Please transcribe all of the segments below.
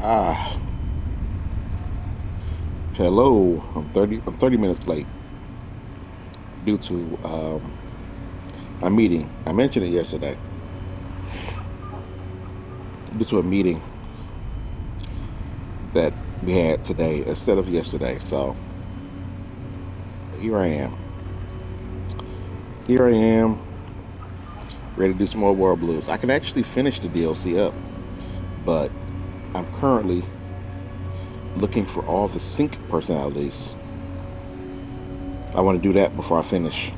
Ah, hello. I'm 30 minutes late due to a meeting. I mentioned it yesterday. Due to a meeting that we had today instead of yesterday. So here I am. Here I am, ready to do some more World Blues. I can actually finish the DLC up, but I'm currently looking for all the sync personalities. I want to do that before I finish.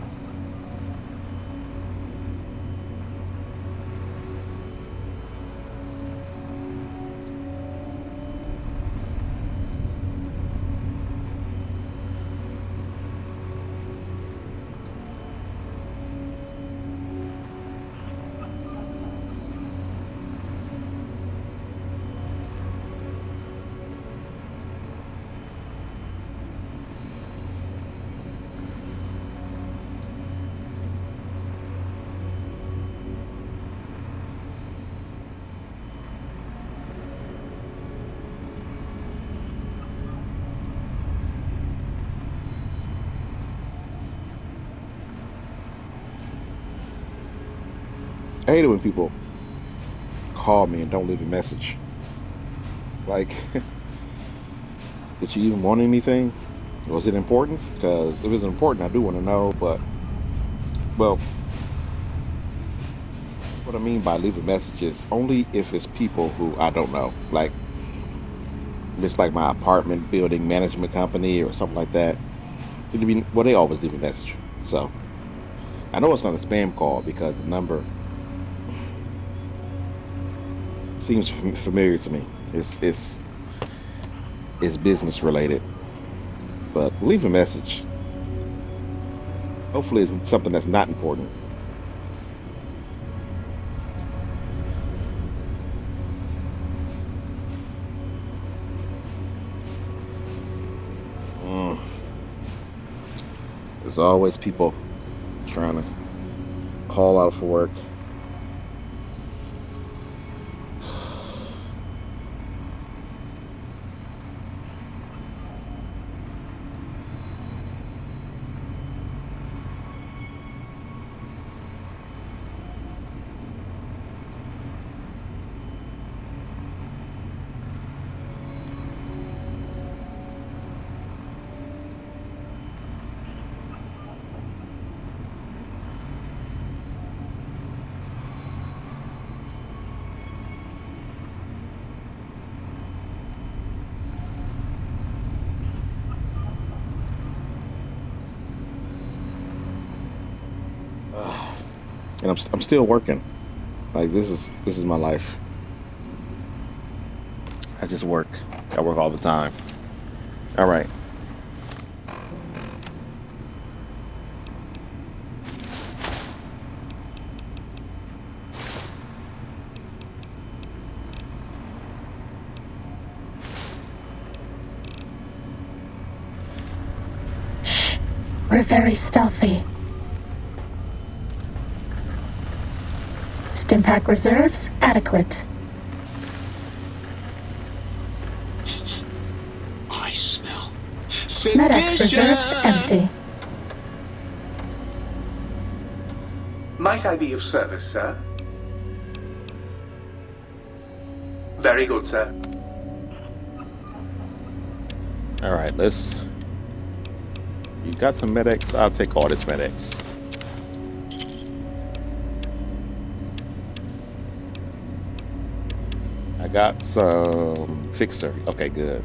I hate it when people call me and don't leave a message. Like, did you even want anything? Was it important? Because if it's important, I do want to know. But, well, what I mean by leave a message is only if it's people who I don't know. Like, it's like my apartment building management company or something like that. It'd be, well, they always leave a message. So, I know it's not a spam call because the number seems familiar to me. It's business related. But leave a message. Hopefully, it's something that's not important. Mm. There's always people trying to call out for work. And I'm still working. Like this is my life. I just work. I work all the time. All right. We're very stealthy. Stimpack reserves adequate. I smell Medex reserves empty. Might I be of service, sir? Very good, sir. All right. Let's. You got some medics? I'll take all this medics. I got some fixer. Okay, good.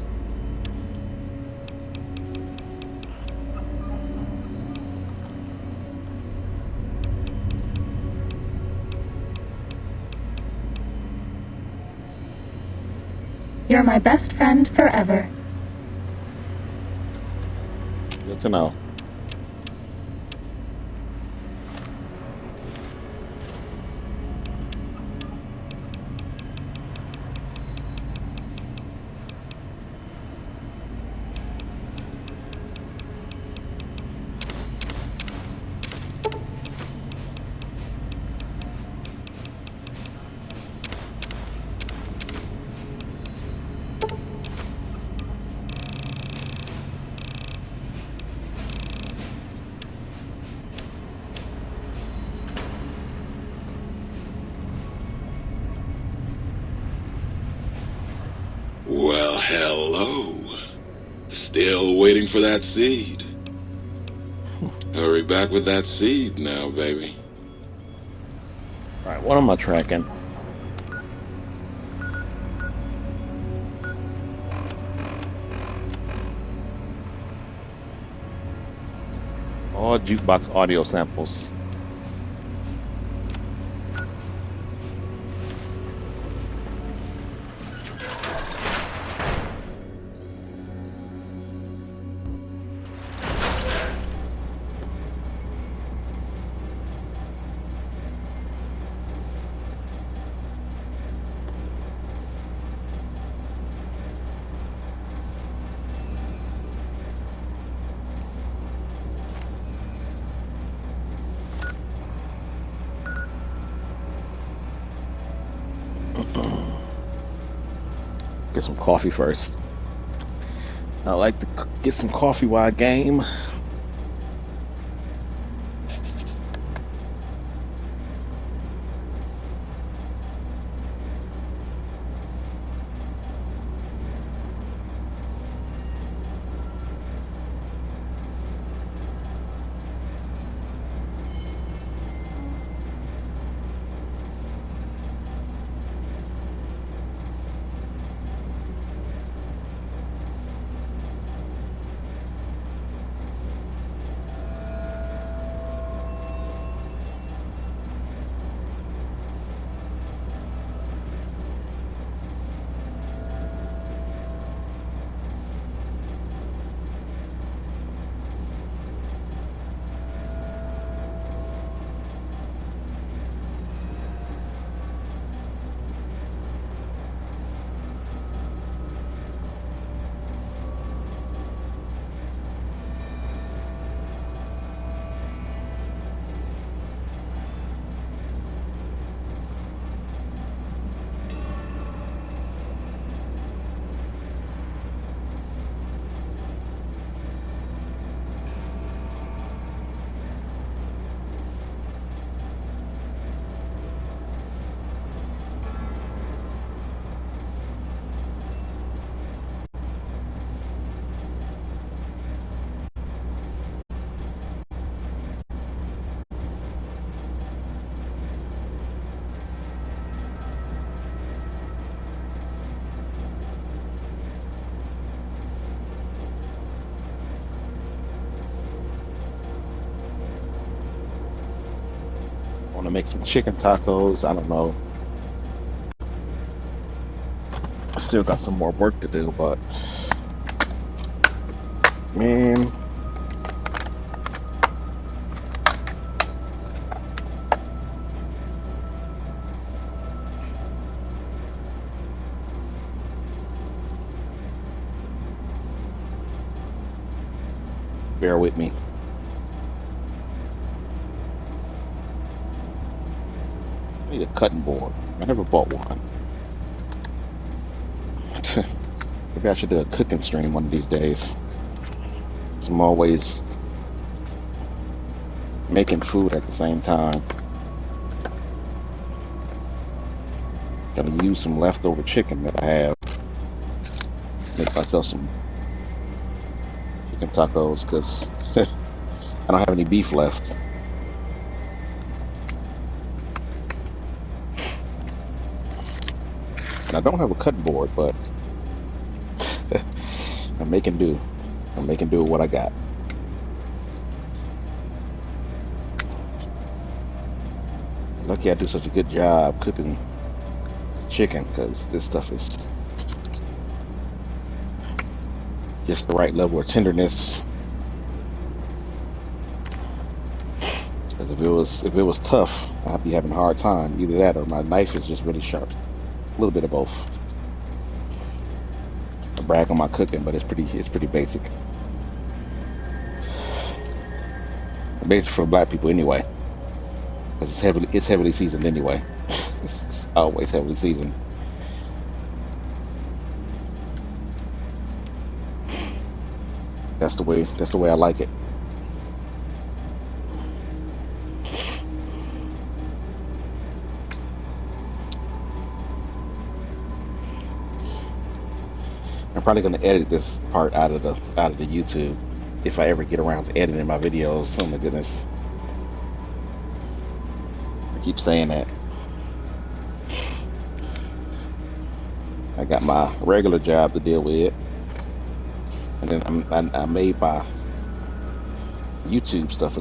You're my best friend forever. Good to know. Still waiting for that seed. Hurry back with that seed now, baby. All right, what am I tracking? All jukebox audio samples. Get some coffee first. I like to get some coffee while I game. Want to make some chicken tacos. I don't know. I still got some more work to do, but man, bear with me. I need a cutting board. I never bought one. Maybe I should do a cooking stream one of these days. So I'm always making food at the same time. Gonna use some leftover chicken that I have. Make myself some chicken tacos because I don't have any beef left. And I don't have a cutting board, but I'm making do. I'm making do with what I got. Lucky I do such a good job cooking chicken because this stuff is just the right level of tenderness. Because if it was tough, I'd be having a hard time. Either that or my knife is just really sharp. A little bit of both. I brag on my cooking, but it's pretty basic. Basic for black people anyway. Because it's heavily seasoned anyway. It's always heavily seasoned. That's the way I like it. I'm probably gonna edit this part out of the YouTube if I ever get around to editing my videos. Oh my goodness. I keep saying that. I got my regular job to deal with, and then I made my YouTube stuff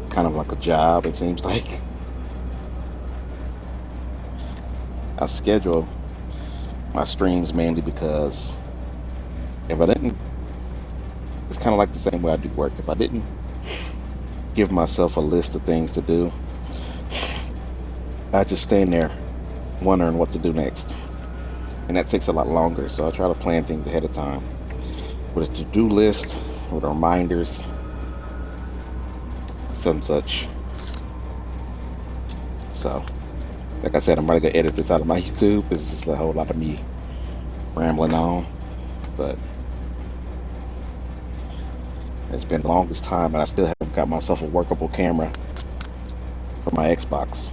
kind of like a job. It seems like I schedule my streams mainly because if I didn't, it's kind of like the same way I do work. If I didn't give myself a list of things to do, I just stand there wondering what to do next, and that takes a lot longer. So I try to plan things ahead of time with a to-do list, with reminders, some such. So, like I said, I'm probably gonna edit this out of my YouTube. It's just a whole lot of me rambling on, but it's been the longest time, and I still haven't got myself a workable camera for my Xbox.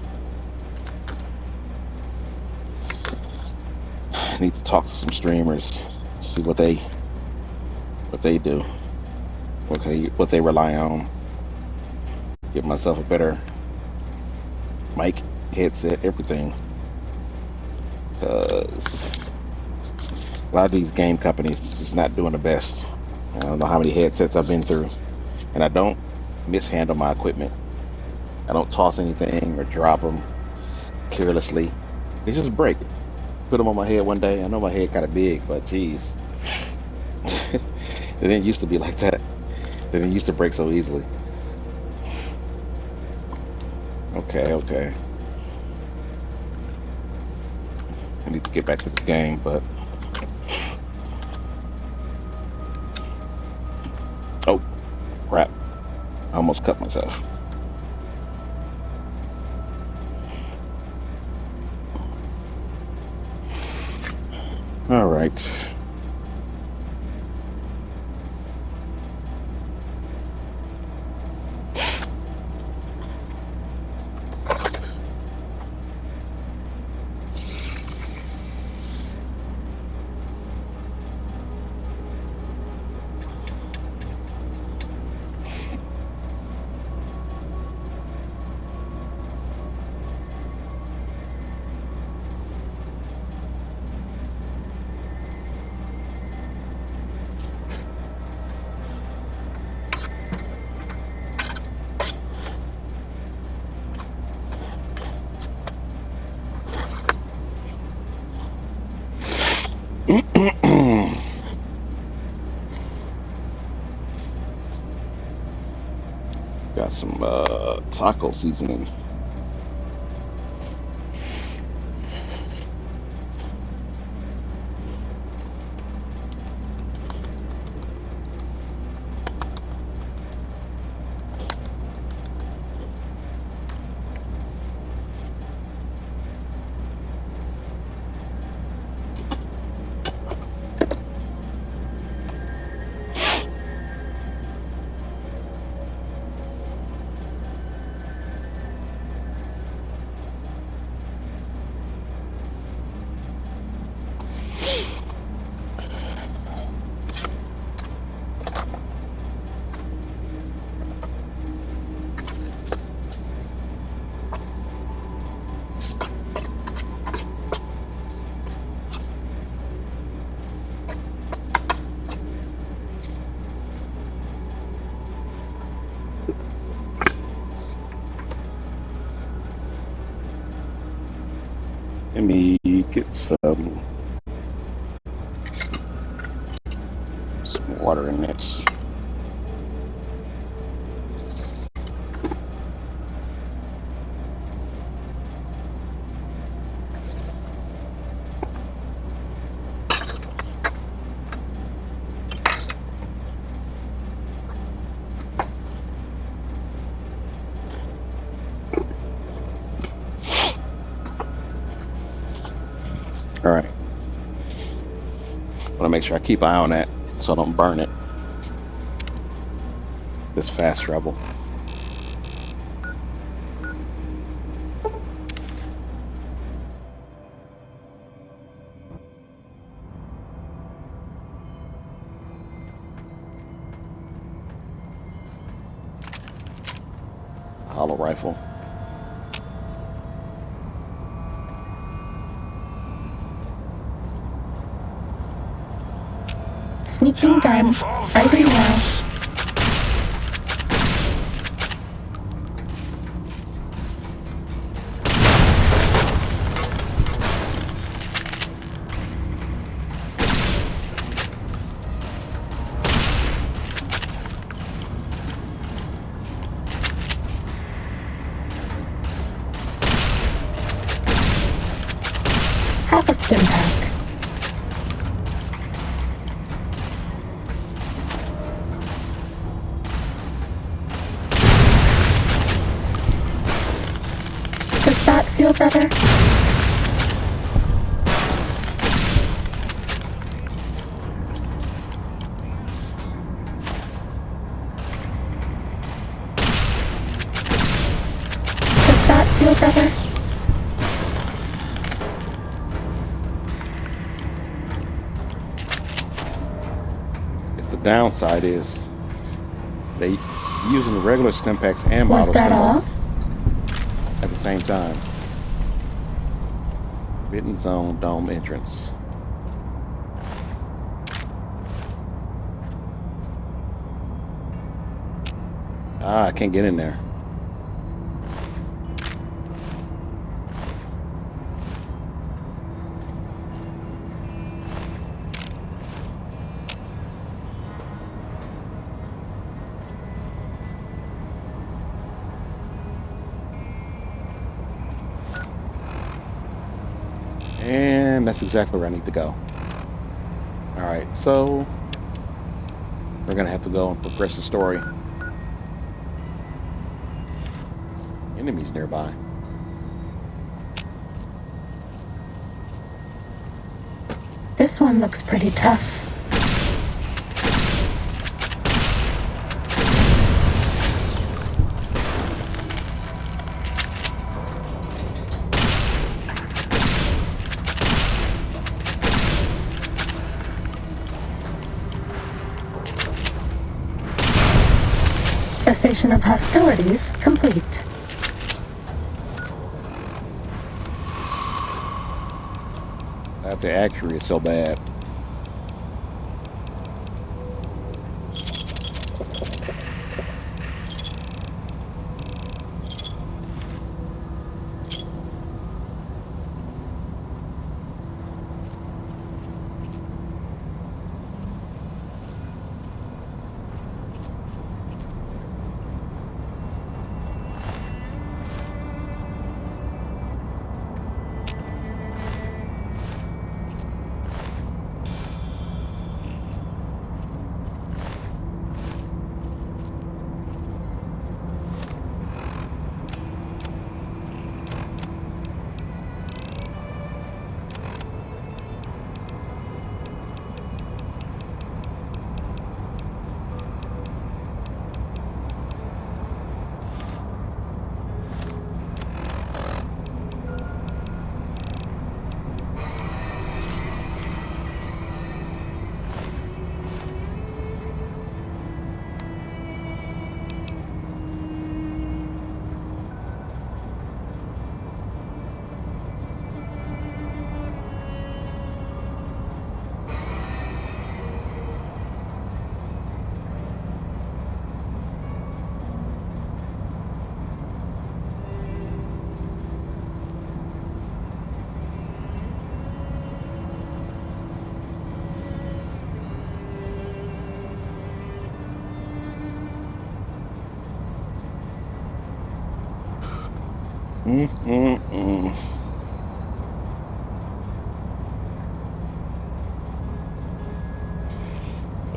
I need to talk to some streamers, see what they do, what they rely on. Get myself a better mic, headset, everything. Because a lot of these game companies is not doing the best. I don't know how many headsets I've been through, and I don't mishandle my equipment. I don't toss anything or drop them carelessly. They just break. Put them on my head one day. I know my head kind of big, but geez, it didn't used to be like that. They didn't used to break so easily. Okay. I need to get back to this game, but oh crap! I almost cut myself. All right. Got some taco seasoning. Let me get some water in this. All right. Want to make sure I keep an eye on that so I don't burn it. This fast travel. Hollow rifle. Sneaking gun. Fighting now. Half a stim pack. Does that feel better? Does that feel better? The downside is they using the regular stim packs and Was bottle that stim all? packs at the same time. Forbidden zone dome entrance. Ah, I can't get in there. And that's exactly where I need to go. Alright, so we're gonna have to go and progress the story. Enemies nearby. This one looks pretty tough. Cessation of hostilities complete. The accuracy is so bad.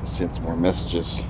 Send some more messages.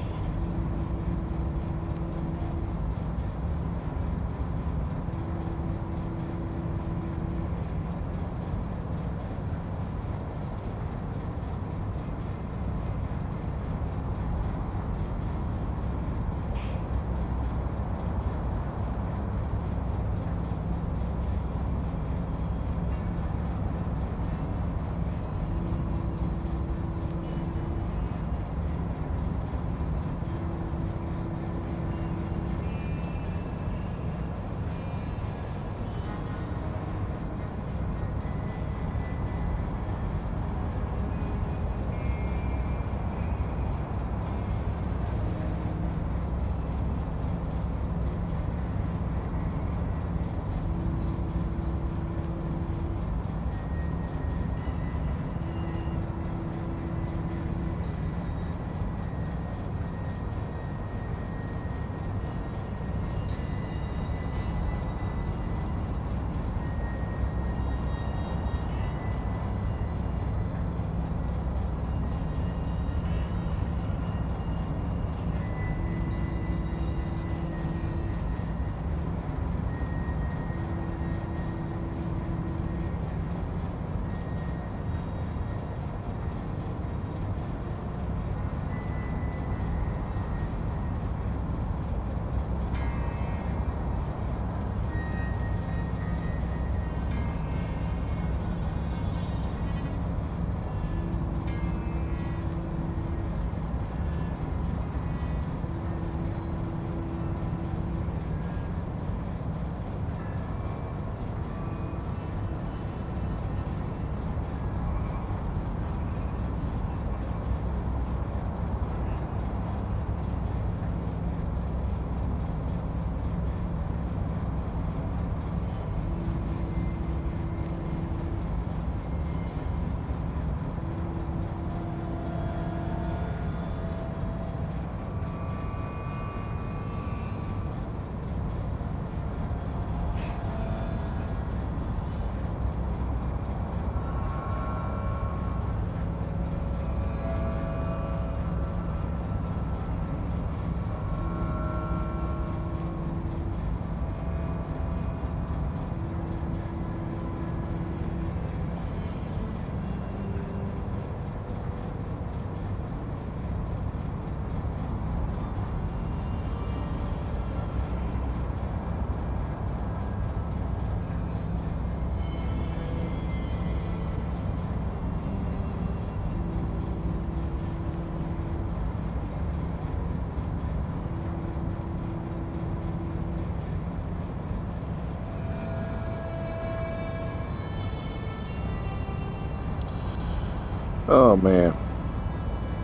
Oh man,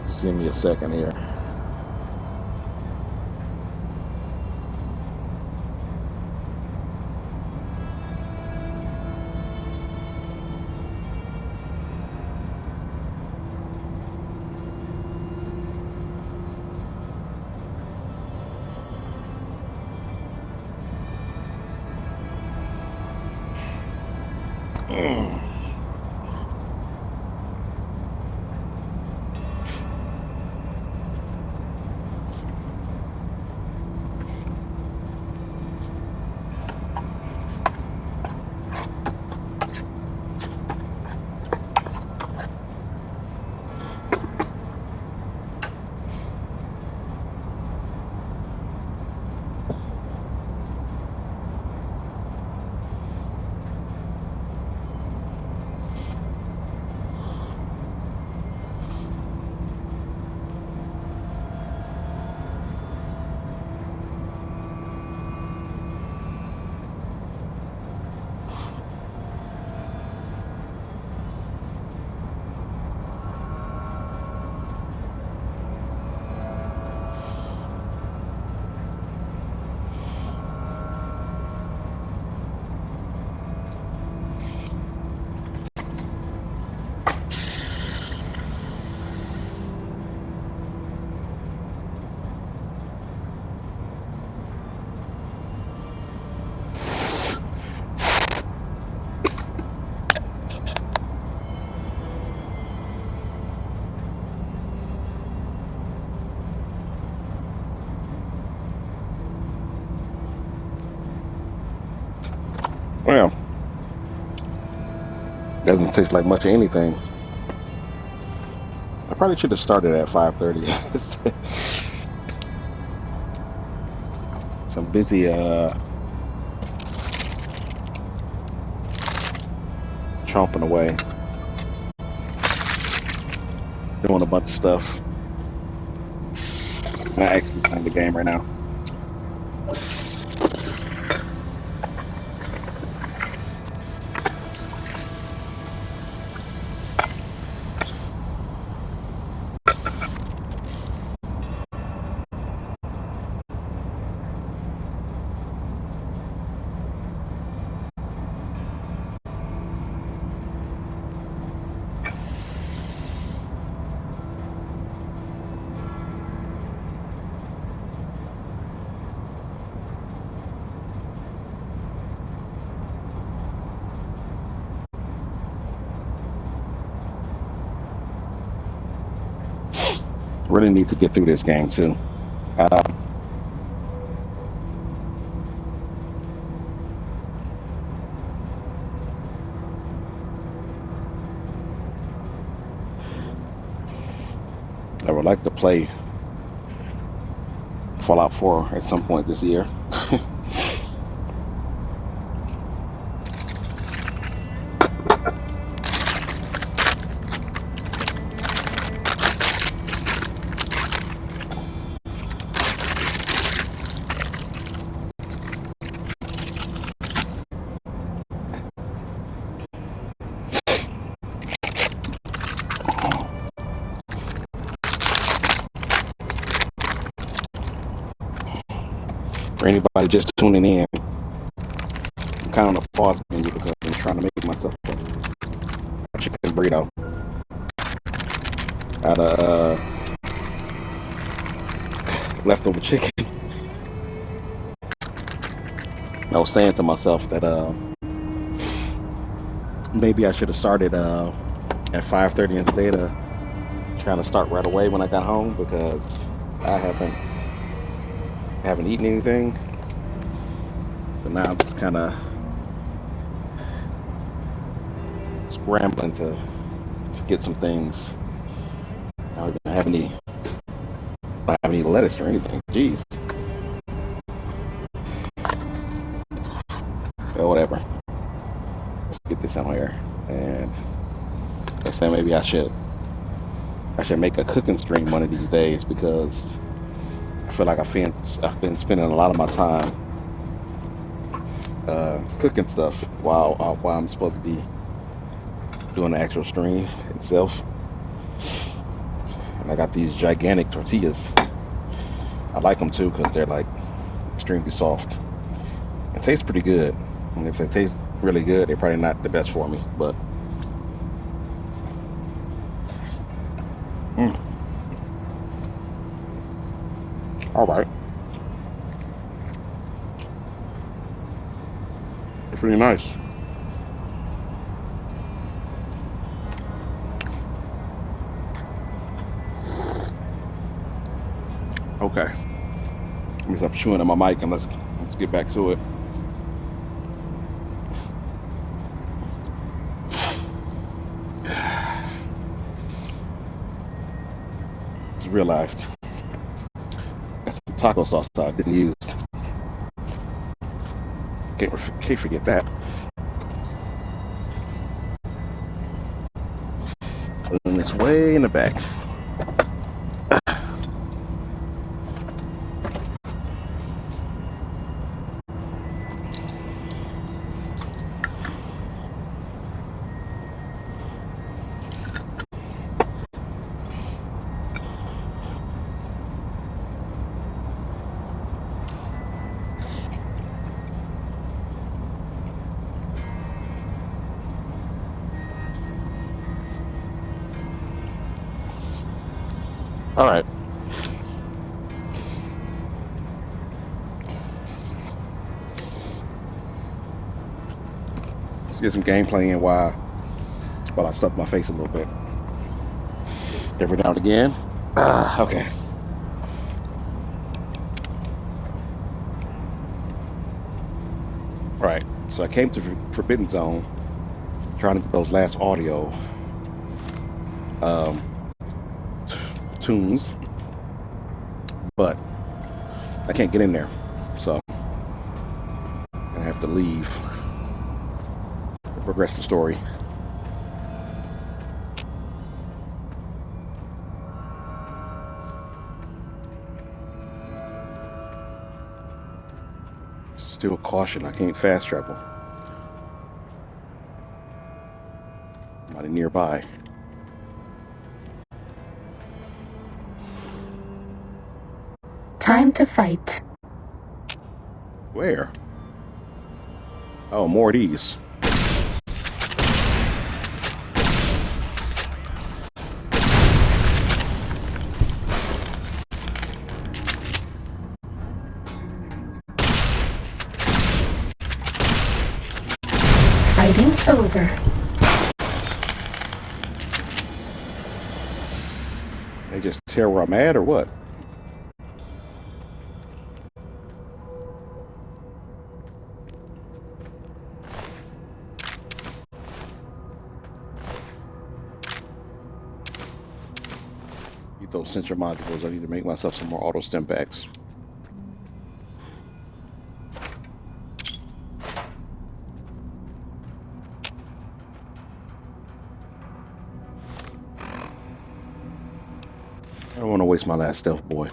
just give me a second here. Well, doesn't taste like much of anything. I probably should have started at 5:30. So I'm busy chomping away, doing a bunch of stuff. Not actually playing the game right now. Really need to get through this game too. I would like to play Fallout 4 at some point this year. For anybody just tuning in, I'm kind of on a pause menu because I'm trying to make myself a chicken burrito out of leftover chicken. I was saying to myself that maybe I should have started at 5:30 instead of trying to start right away when I got home, because I haven't eaten anything. So now I'm just kind of scrambling to get some things. I don't have any lettuce or anything. Jeez. Well, whatever. Let's get this on here. And I said maybe I should make a cooking stream one of these days, because I feel like I've been spending a lot of my time cooking stuff while I'm supposed to be doing the actual stream itself. I got these gigantic tortillas. I like them too because they're like extremely soft. It tastes pretty good. And if they taste really good, they're probably not the best for me, but all right. It's pretty nice. Okay. Let me stop chewing on my mic and let's get back to it. Just realized that's some taco sauce I didn't use. Can't forget that. And it's way in the back. All right. Let's get some gameplay in while I stuff my face a little bit. Every now and again. Okay. All right. So I came to Forbidden Zone trying to get those last audio tunes, but I can't get in there, so I'm gonna have to leave to progress the story. Still caution, I can't fast travel. Somebody nearby. Time to fight. Where? Oh, more of these. Fighting's over. They just tear where I'm at, or what? Those sensor modules. I need to make myself some more auto stem packs. I don't want to waste my last stealth boy.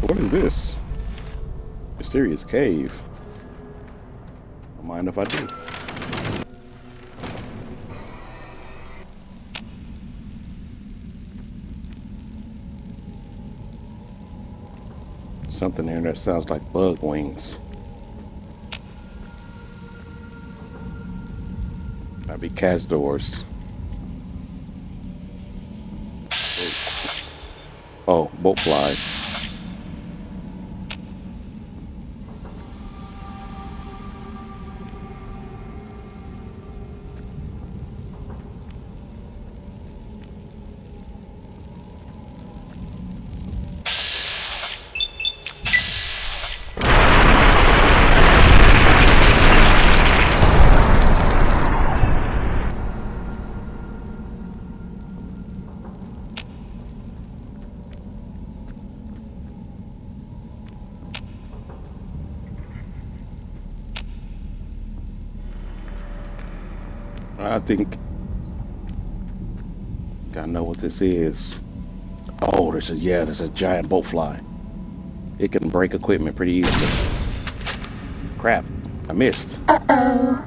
What is this? Mysterious cave. Don't mind if I do. Something there that sounds like bug wings. Might be Kazdors. Oh, boat flies. I think I know what this is. Oh, there's a giant boat fly. It can break equipment pretty easily. Crap, I missed. Uh-oh.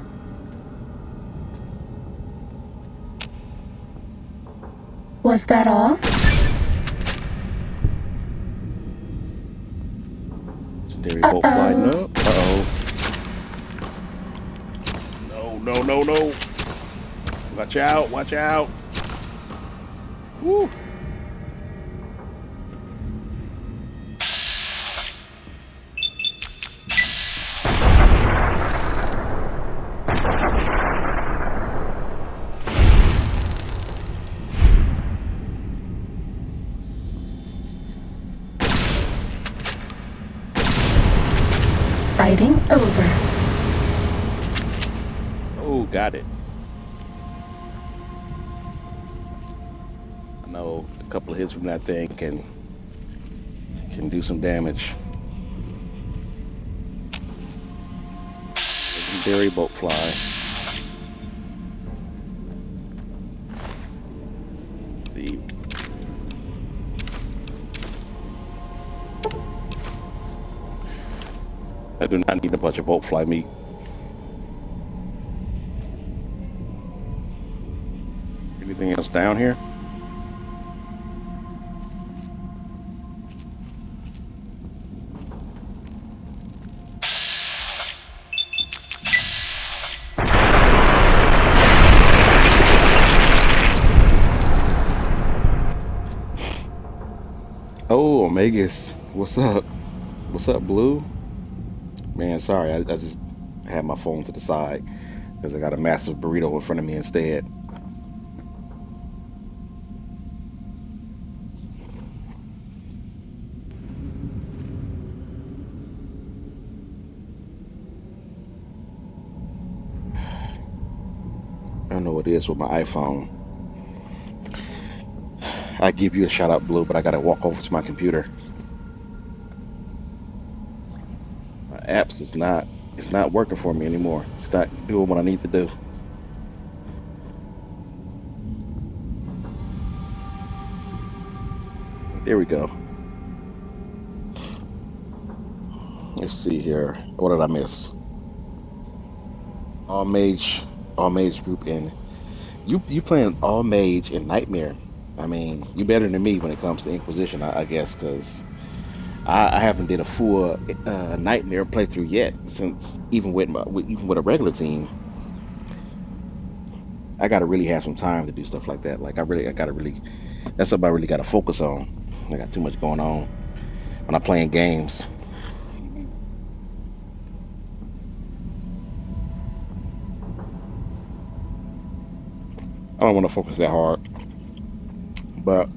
Was that all? Legendary boat flying up. Uh-oh. No. Watch out. Woo. Fighting over. Oh, got it. I know a couple of hits from that thing can do some damage. Legendary boat fly. Let's see. I do not need a bunch of boat fly meat. Anything else down here? Oh, Omegas. What's up? What's up, Blue? Man, sorry, I just had my phone to the side because I got a massive burrito in front of me instead. I don't know what it is with my iPhone. I give you a shout out, Blue, but I gotta walk over to my computer. My apps it's not working for me anymore. It's not doing what I need to do. There we go. Let's see here. What did I miss? All mage group in. You playing all mage in Nightmare. I mean, you better than me when it comes to Inquisition, I guess, because I haven't did a full Nightmare playthrough yet. Since even with a regular team, I gotta really have some time to do stuff like that. Like I gotta really. That's something I really gotta focus on. I got too much going on when I'm playing games. I don't want to focus that hard, but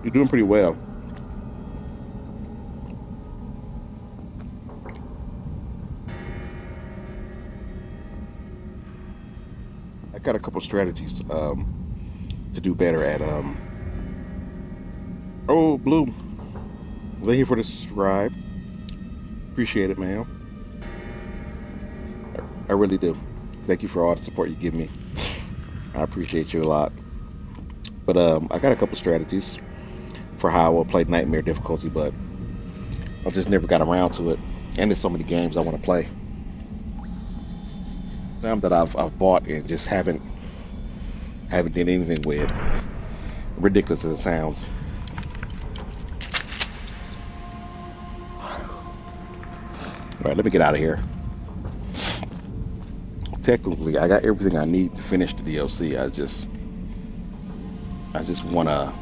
you're doing pretty well. I got a couple strategies to do better at. Oh, Blue, thank you for the subscribe. Appreciate it, man. I really do. Thank you for all the support you give me. I appreciate you a lot. But I got a couple strategies for how I will play Nightmare difficulty, but I just never got around to it. And there's so many games I want to play. Some that I've bought and just haven't did anything with. Ridiculous as it sounds. All right, let me get out of here. Technically, I got everything I need to finish the DLC. I just wanna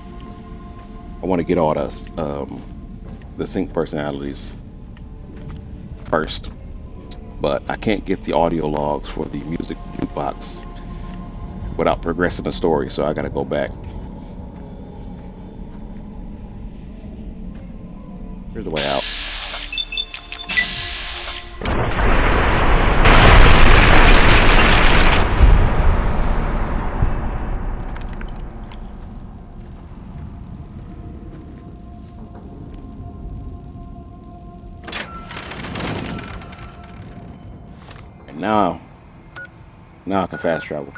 get all the sync personalities first, but I can't get the audio logs for the music jukebox without progressing the story, so I gotta go back. Here's the way out. Now, Now I can fast travel.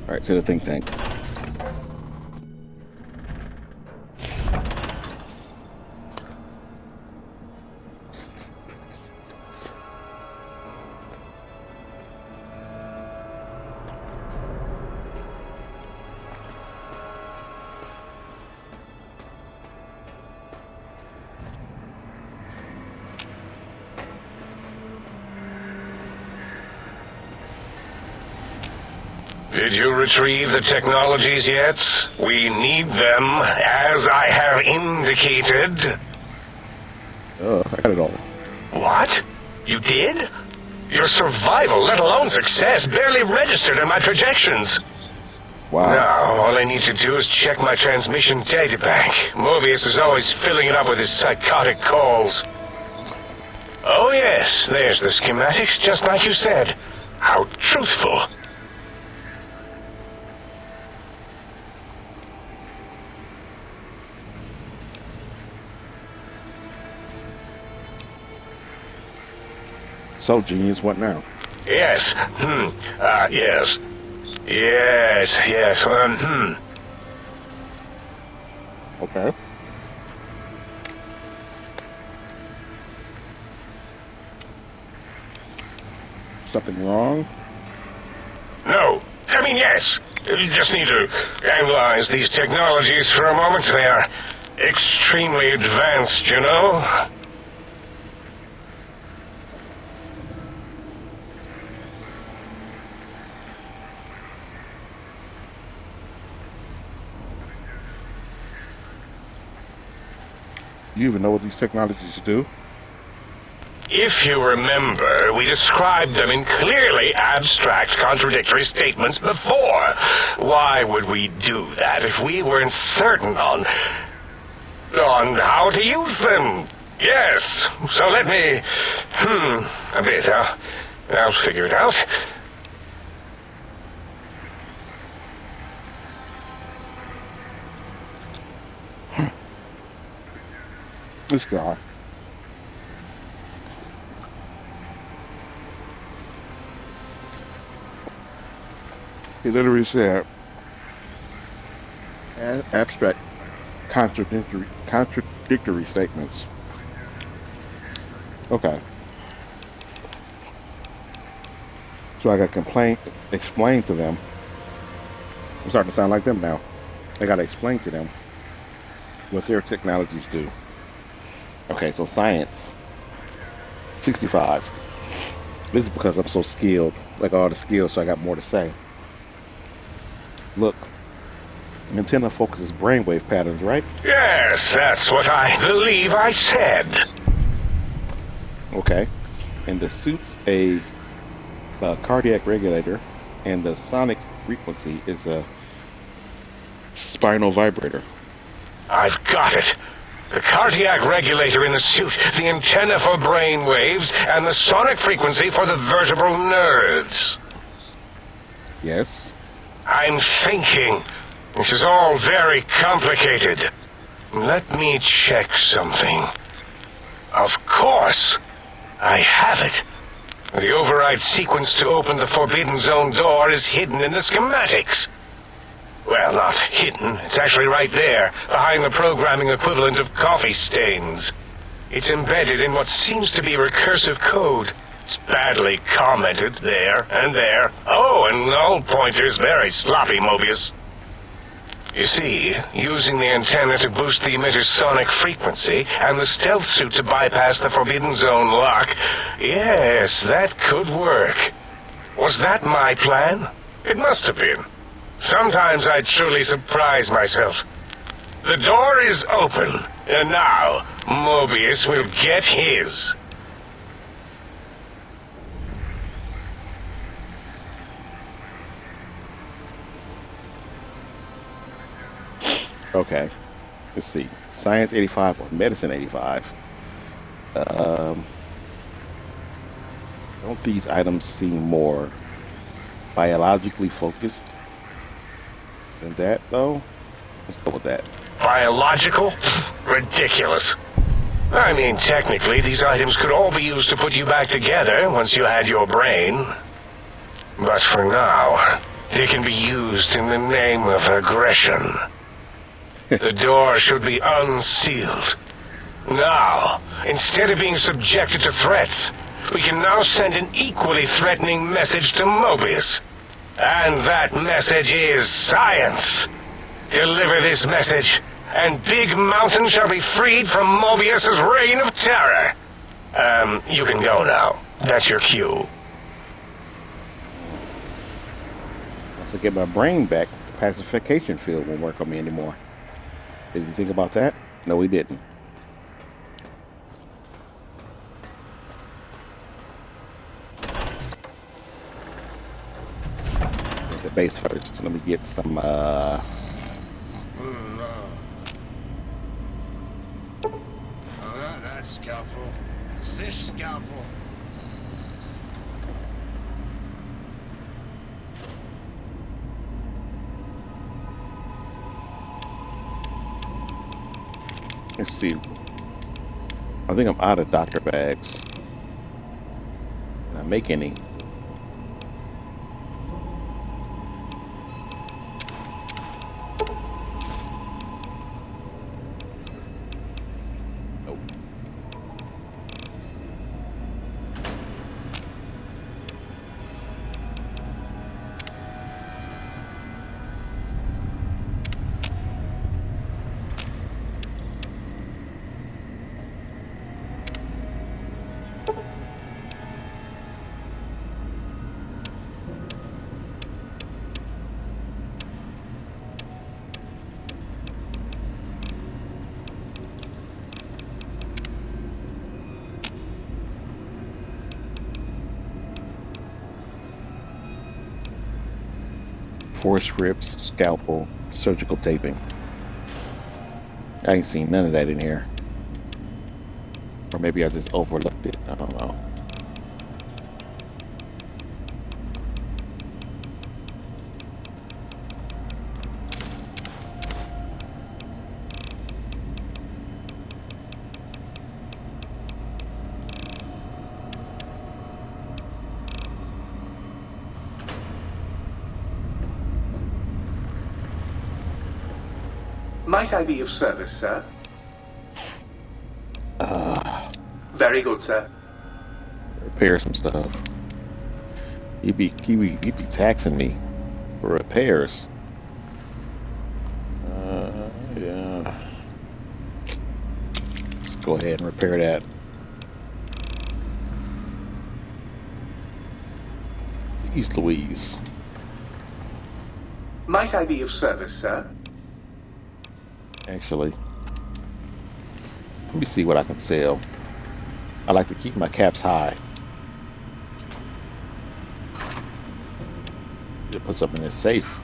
All right, to the think tank. Did you retrieve the technologies yet? We need them, as I have indicated. I got it all. What? You did? Your survival, let alone success, barely registered in my projections. Wow. Now, all I need to do is check my transmission databank. Mobius is always filling it up with his psychotic calls. Oh yes, there's the schematics, just like you said. How truthful. So, genius, what now? Yes. Yes. Yes. Okay. Something wrong? No. I mean, yes. You just need to analyze these technologies for a moment. They are extremely advanced, you know? You even know what these technologies do? If you remember, we described them in clearly abstract, contradictory statements before. Why would we do that if we weren't certain on how to use them? Yes, so let me, a bit. I'll figure it out. This guy. He literally said, abstract, contradictory statements. Okay. So I got explain to them. I'm starting to sound like them now. I got to explain to them what their technologies do. Okay, so science. 65. This is because I'm so skilled, like all the skills, so I got more to say. Look, antenna focuses brainwave patterns, right? Yes, that's what I believe I said. Okay. And the suit's a cardiac regulator, and the sonic frequency is a spinal vibrator. I've got it. The cardiac regulator in the suit, the antenna for brain waves, and the sonic frequency for the vertebral nerves. Yes. I'm thinking. This is all very complicated. Let me check something. Of course. I have it. The override sequence to open the Forbidden Zone door is hidden in the schematics. Well, not hidden. It's actually right there, behind the programming equivalent of coffee stains. It's embedded in what seems to be recursive code. It's badly commented there and there. Oh, and null pointers very sloppy, Mobius. You see, using the antenna to boost the emitter's sonic frequency and the stealth suit to bypass the Forbidden Zone lock, yes, that could work. Was that my plan? It must have been. Sometimes I truly surprise myself. The door is open, and now Mobius will get his. Okay, let's see. Science 85 or medicine 85. Um, don't these items seem more biologically focused than that, though? Let's go with that. Biological? Ridiculous. I mean, technically, these items could all be used to put you back together once you had your brain. But for now, they can be used in the name of aggression. The door should be unsealed. Now, instead of being subjected to threats, we can now send an equally threatening message to Mobius. And that message is science. Deliver this message, and Big Mountain shall be freed from Mobius's reign of terror. You can go now. That's your cue. Once I get my brain back, the pacification field won't work on me anymore. Did you think about that? No, we didn't. The base first. Let me get some, that scalpel. Fish scalpel. let's see. I think I'm out of doctor bags. Can I make any? Nope. Force rips, scalpel, surgical taping. I ain't seen none of that in here. Or maybe I just overlooked it. I don't know. Might I be of service, sir? Very good, sir. Repair some stuff. You'd be taxing me for repairs. Yeah. Let's go ahead and repair that. East Louise. Might I be of service, sir? Actually, let me see what I can sell. I like to keep my caps high. Put something in this safe.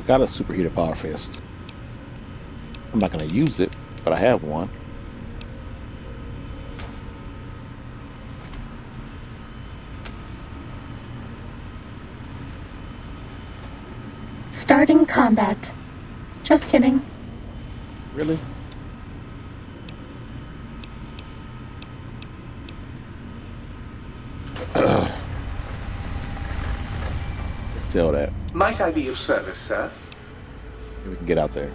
I got a superheated power fist. I'm not going to use it, but I have one. Starting combat. Just kidding. Really? Let's sell that. Might I be of service, sir? We can get out there.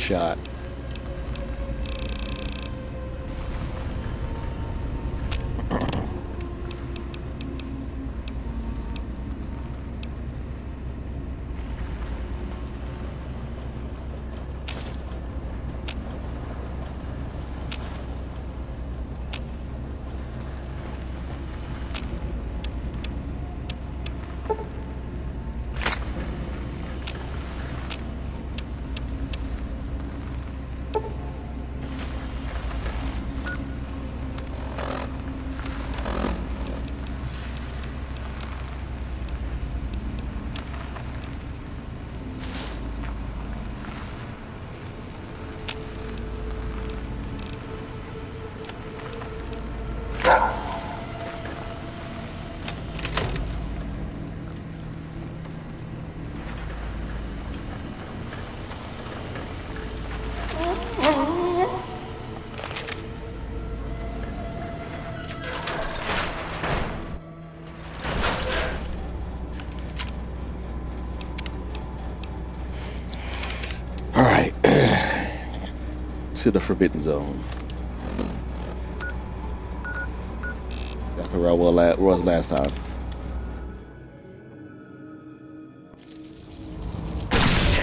shot. All right, to the Forbidden Zone. That's where I was last time.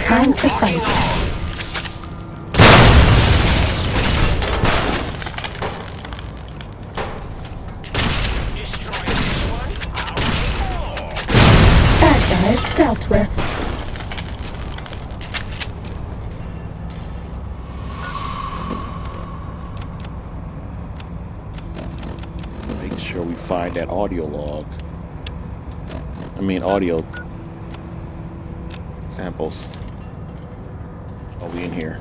Time to fight. Bad guys dealt with. Make sure we find that audio log. I mean, audio samples. Are we in here?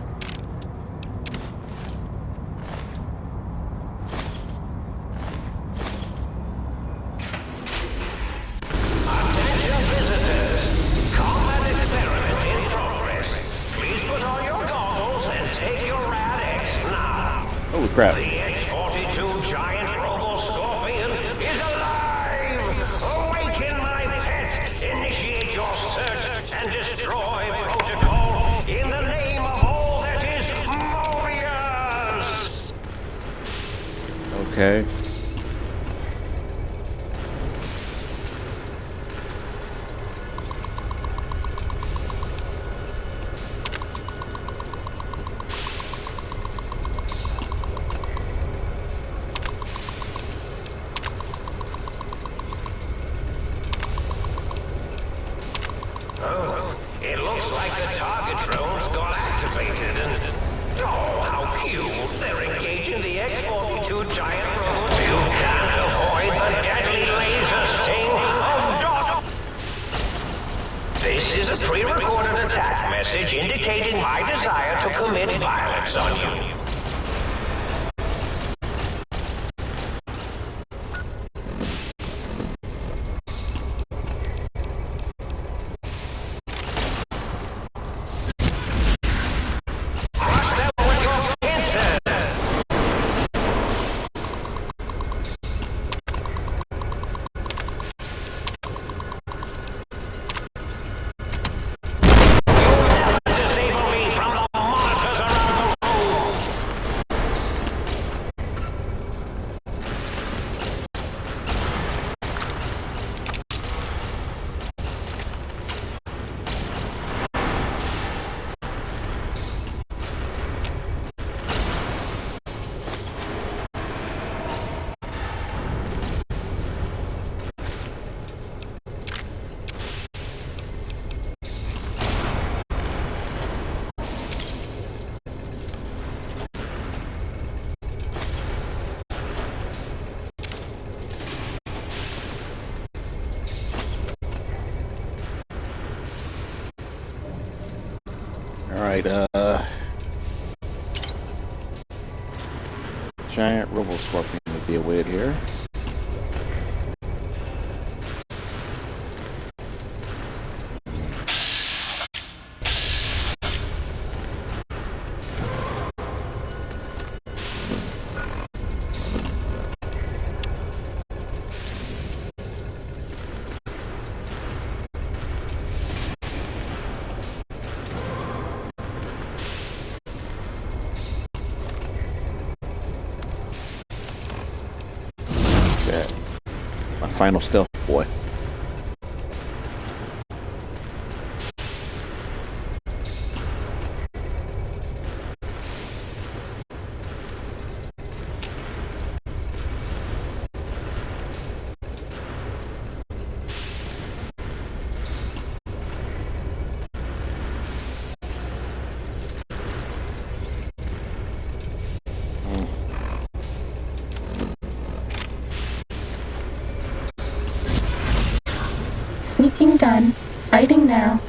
Holy crap. The X-42 giant robo-scorpion is alive! Awaken my pet! Initiate your search and destroy protocol in the name of all that is Mobius! Okay. Oh, it looks like the target drones got activated and... Oh, how cute! They're engaging the X-42 giant robot. You can't avoid the deadly laser sting of Dot! This is a pre-recorded attack message indicating my desire to commit violence on you. Disable me from the monitors around the room! All right. Giant robo scorpion to deal with here. A final stealth boy. Sneaking done. Fighting now.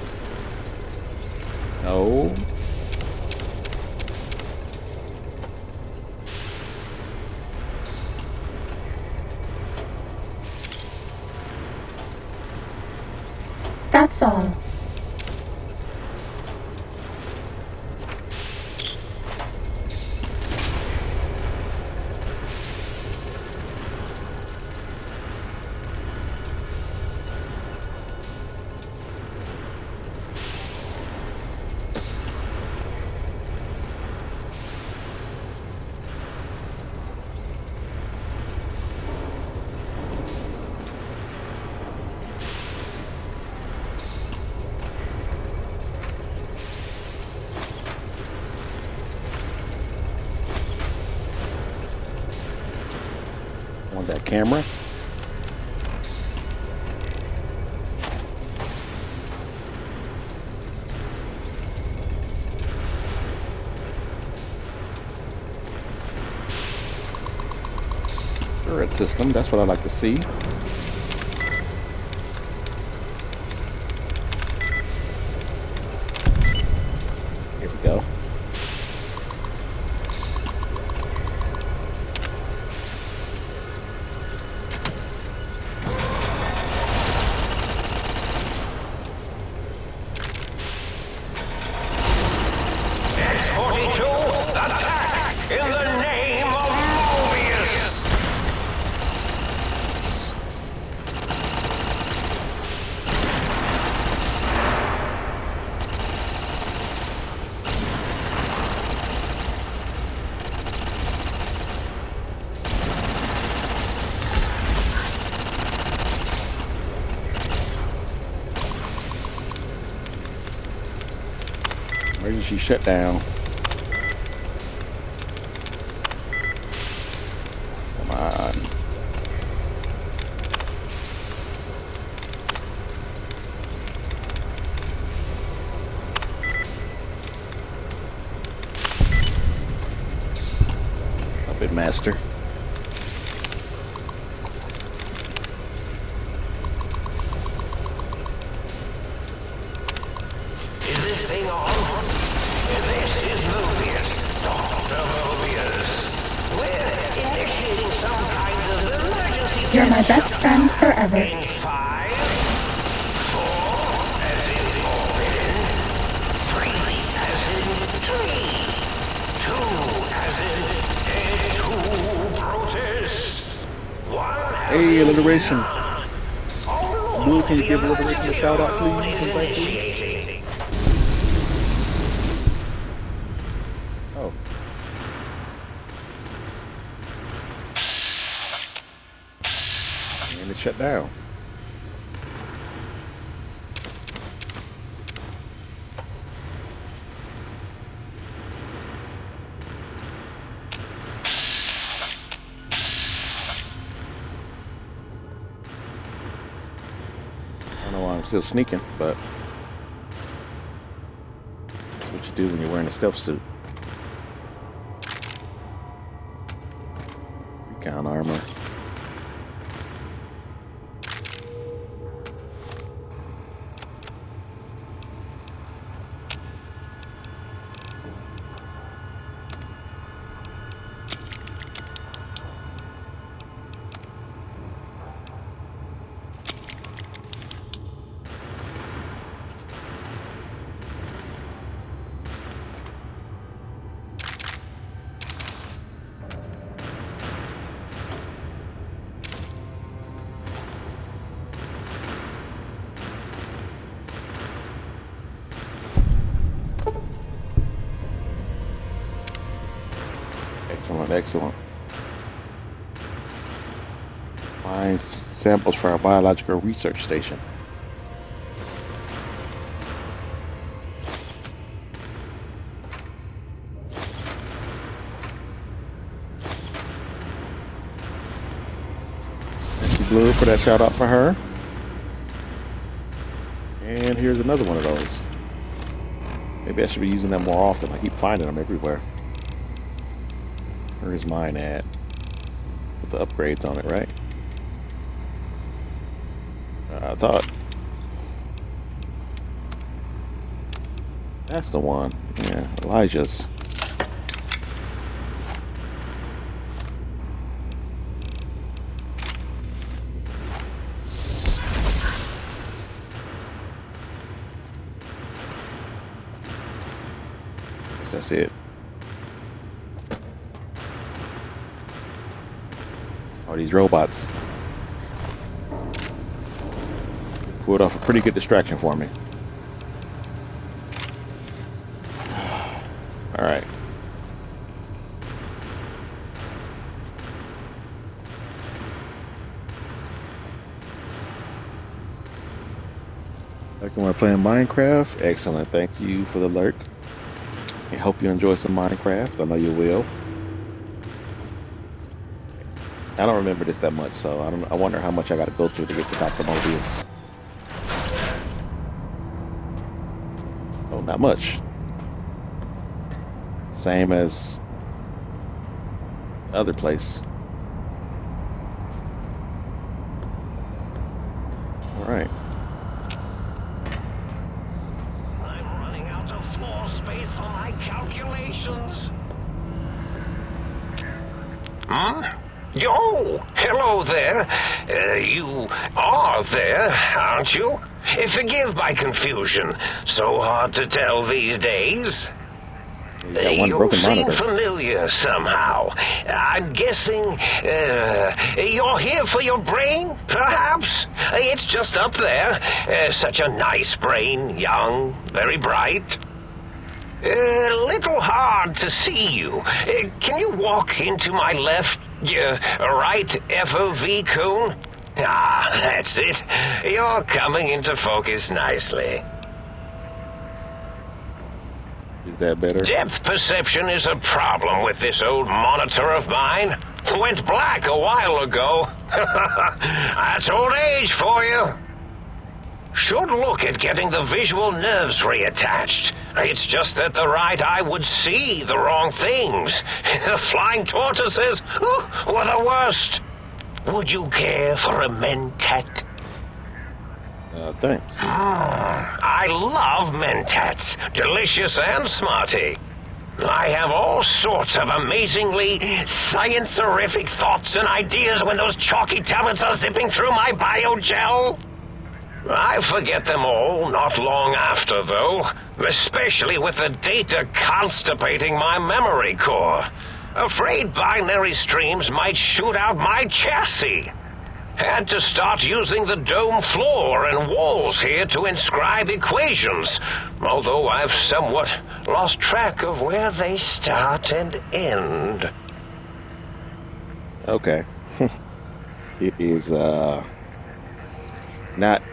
No. That's all. Want that camera? Turret system, that's what I like to see. Here we go. X-42, attack in the name of Mobius! Emergency shutdown. Come on. Puppet Master. Is this thing on? This is Mobius, Dr. Mobius. We're initiating some kind of emergency You're my test best friend forever. in 5, 4, as in forbidden, 3, as in tree, 2, as in dead 2 protest, 1, as Hey, in alliteration. all Blue, can you give the alliteration a shout out, please? is Thank you. initiating. Oh. And it shut down. I don't know why I'm still sneaking, but that's what you do when you're wearing a stealth suit. Recon armor. Excellent, excellent. Find samples for our biological research station. Thank you, Blue, for that shout out for her. And here's another one of those. Maybe I should be using them more often. I keep finding them everywhere. Where is mine at? With the upgrades on it, right? I thought that's the one. Yeah, Elijah's. Guess that's it. Oh, these robots pulled off a pretty good distraction for me. All right. Like when we're playing Minecraft, excellent. Thank you for the lurk. I hope you enjoy some Minecraft. I know you will. I don't remember this that much, so I wonder how much I got to go through to get to Dr. Mobius. Oh, not much. Same as the other place. All right. I'm running out of floor space for my calculations. Oh, hello there. You are there, aren't you? Forgive my confusion. So hard to tell these days. You seem familiar somehow. I'm guessing you're here for your brain, perhaps? It's just up there. Such a nice brain, young, very bright. Little hard to see you. Can you walk into my left, right FOV cone? Ah, that's it. You're coming into focus nicely. Is that better? Depth perception is a problem with this old monitor of mine. Went black a while ago. That's old age for you. Should look at getting the visual nerves reattached. It's just that the right eye would see the wrong things. The flying tortoises were the worst. Would you care for a mentat? Thanks. I love mentats. Delicious and smarty. I have all sorts of amazingly science-terrific thoughts and ideas when those chalky tablets are zipping through my biogel. I forget them all not long after, though, especially with the data constipating my memory core. Afraid binary streams might shoot out my chassis. Had to start using the dome floor and walls here to inscribe equations, although I've somewhat lost track of where they start and end. Okay. It is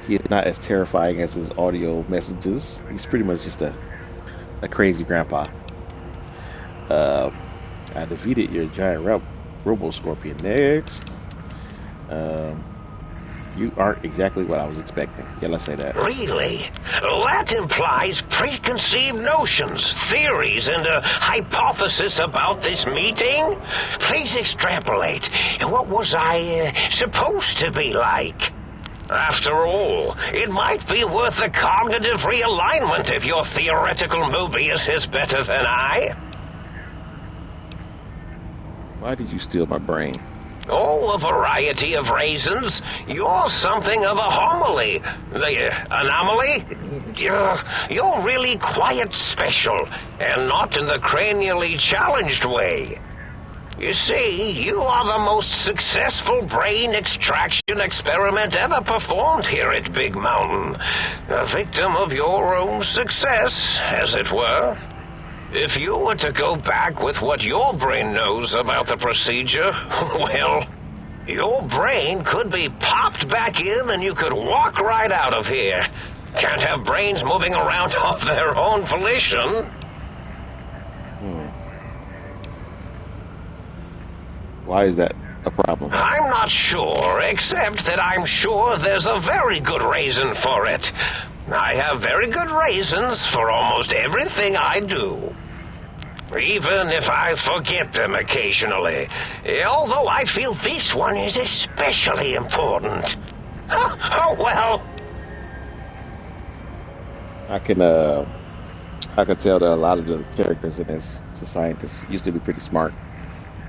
he's not as terrifying as his audio messages. He's pretty much just a crazy grandpa. I defeated your giant Robo-Scorpion next. You aren't exactly what I was expecting. Yeah, let's say that. Really? That implies preconceived notions, theories, and a hypothesis about this meeting? Please extrapolate. What was I supposed to be like? After all, it might be worth a cognitive realignment if your theoretical Mobius is better than I. Why did you steal my brain? Oh, a variety of reasons. You're something of a homily. Anomaly? You're really quite special, and not in the cranially challenged way. You see, you are the most successful brain extraction experiment ever performed here at Big Mountain. A victim of your own success, as it were. If you were to go back with what your brain knows about the procedure, well, Your brain could be popped back in and you could walk right out of here. Can't have brains moving around of their own volition. Why is that a problem? I'm not sure, except that I'm sure there's a very good reason for it. I have very good reasons for almost everything I do. Even if I forget them occasionally. Although I feel this one is especially important. Oh well. I can tell that a lot of the characters in this scientists used to be pretty smart.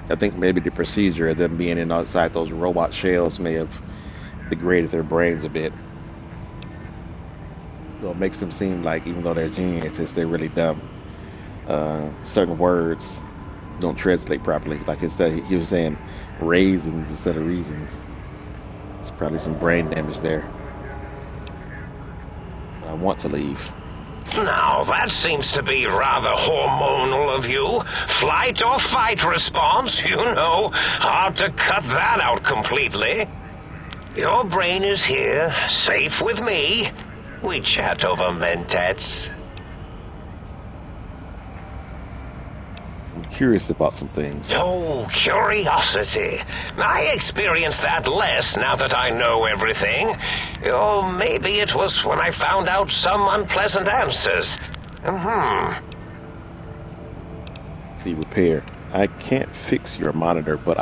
I think maybe the procedure of them being inside those robot shells may have degraded their brains a bit. So it makes them seem like, even though they're geniuses, they're really dumb. Certain words don't translate properly. Like instead, he was saying raisins instead of reasons. It's probably some brain damage there. I want to leave. Now, that seems to be rather hormonal of you. Flight or fight response, you know. Hard to cut that out completely. Your brain is here, safe with me. We chat over mentats. I'm curious about some things. Oh, curiosity. I experience that less now that I know everything. Or maybe it was when I found out some unpleasant answers. See, repair. I can't fix your monitor, but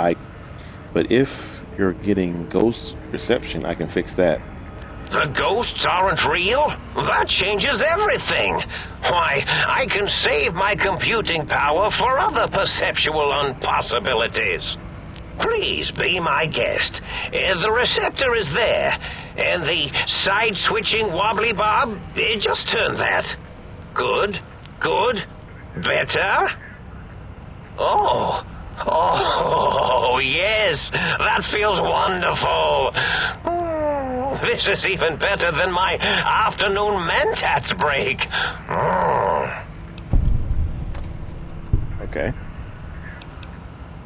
if you're getting ghost reception, I can fix that. The ghosts aren't real? That changes everything. Why, I can save my computing power for other perceptual impossibilities. Please be my guest. The receptor is there, and the side-switching wobbly bob, just turn that. Good, good, better. Oh, yes, that feels wonderful. This is even better than my afternoon mentats break. Okay.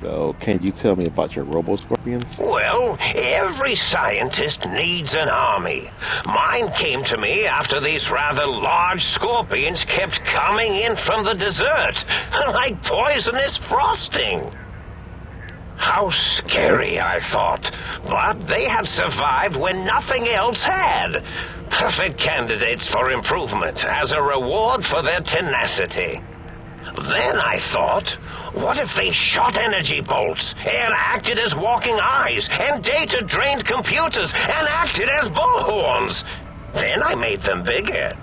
So, can you tell me about your Robo-Scorpions? Well, every scientist needs an army. Mine came to me after these rather large scorpions kept coming in from the desert, like poisonous frosting. How scary, I thought. But they had survived when nothing else had. Perfect candidates for improvement as a reward for their tenacity. Then I thought, what if they shot energy bolts and acted as walking eyes and data-drained computers and acted as bullhorns? Then I made them bigger.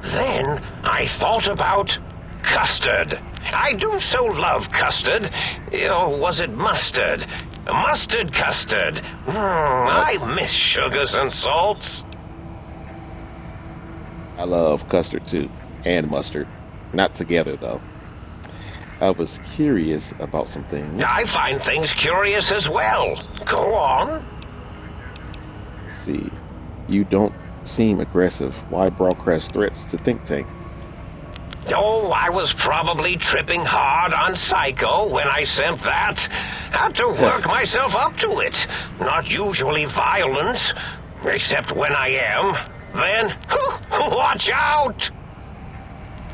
Then I thought about custard. I do so love custard. Or was it mustard? Mustard custard. I miss sugars and salts. I love custard too, and mustard. Not together though. I was curious about some things. I find things curious as well. Go on. Let's see. You don't seem aggressive. Why broadcast threats to Think Tank? Oh, I was probably tripping hard on Psycho when I sent that. Had to work myself up to it. Not usually violent, except when I am. Then, watch out!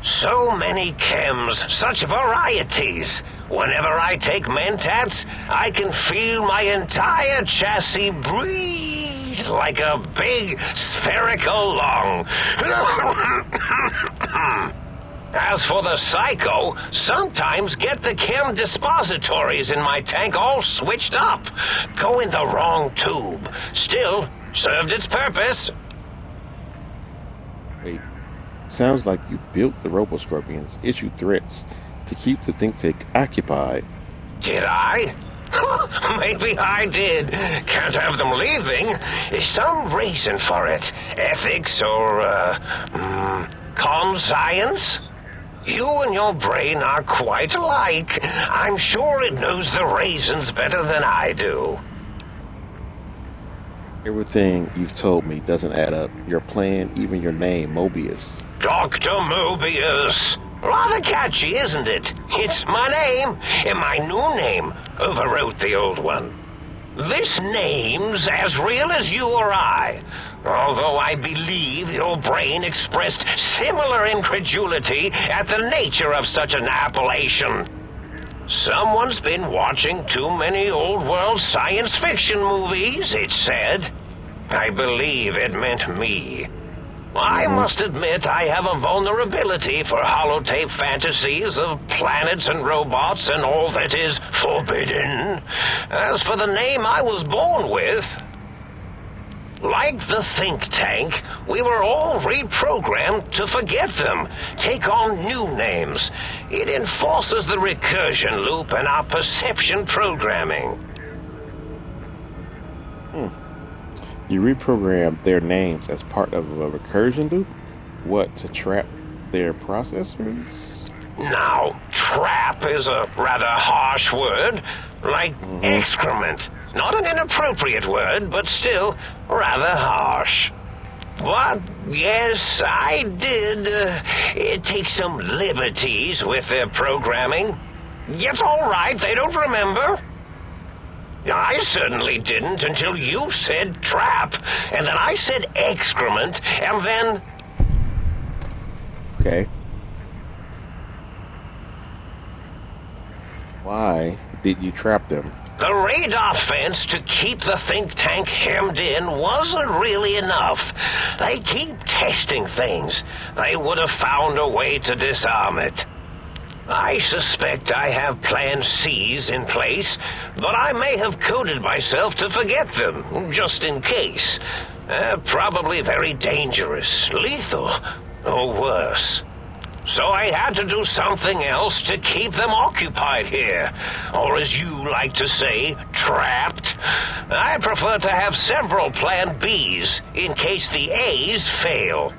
So many chems, such varieties. Whenever I take mentats, I can feel my entire chassis breathe like a big spherical lung. As for the Psycho, sometimes get the chem dispositories in my tank all switched up. Go in the wrong tube. Still, served its purpose. Wait. Sounds like you built the Robo-Scorpions, issued threats to keep the Think Tank occupied. Did I? Maybe I did. Can't have them leaving. Some reason for it. Ethics or, conscience? You and your brain are quite alike. I'm sure it knows the reasons better than I do. Everything you've told me doesn't add up. Your plan, even your name, Mobius. Dr. Mobius. Rather catchy, isn't it? It's my name, and my new name overwrote the old one. This name's as real as you or I. Although I believe your brain expressed similar incredulity at the nature of such an appellation. Someone's been watching too many old-world science fiction movies, it said. I believe it meant me. I must admit I have a vulnerability for holotape fantasies of planets and robots and all that is forbidden. As for the name I was born with, like the think tank, we were all reprogrammed to forget them, take on new names. It enforces the recursion loop in our perception programming. You reprogram their names as part of a recursion loop? What, to trap their processors? Now, trap is a rather harsh word, like excrement. Not an inappropriate word, but still rather harsh. But, yes, I did take some liberties with their programming. It's all right, they don't remember. I certainly didn't until you said trap, and then I said excrement, and then... Okay. Why did you trap them? The radar fence to keep the think tank hemmed in wasn't really enough. They keep testing things. They would have found a way to disarm it. I suspect I have Plan C's in place, but I may have coded myself to forget them, just in case. Probably very dangerous, lethal, or worse. So I had to do something else to keep them occupied here, or as you like to say, trapped. I prefer to have several Plan B's in case the A's fail.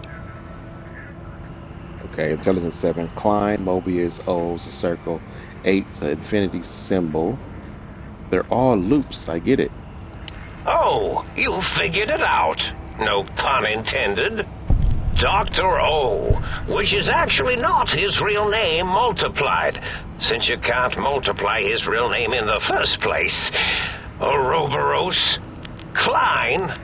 Okay, Intelligence 7, Klein, Mobius, O's, a circle, 8's an infinity symbol. They're all loops, I get it. Oh, you figured it out. No pun intended. Dr. O, which is actually not his real name multiplied, since you can't multiply his real name in the first place. Ouroboros, Klein,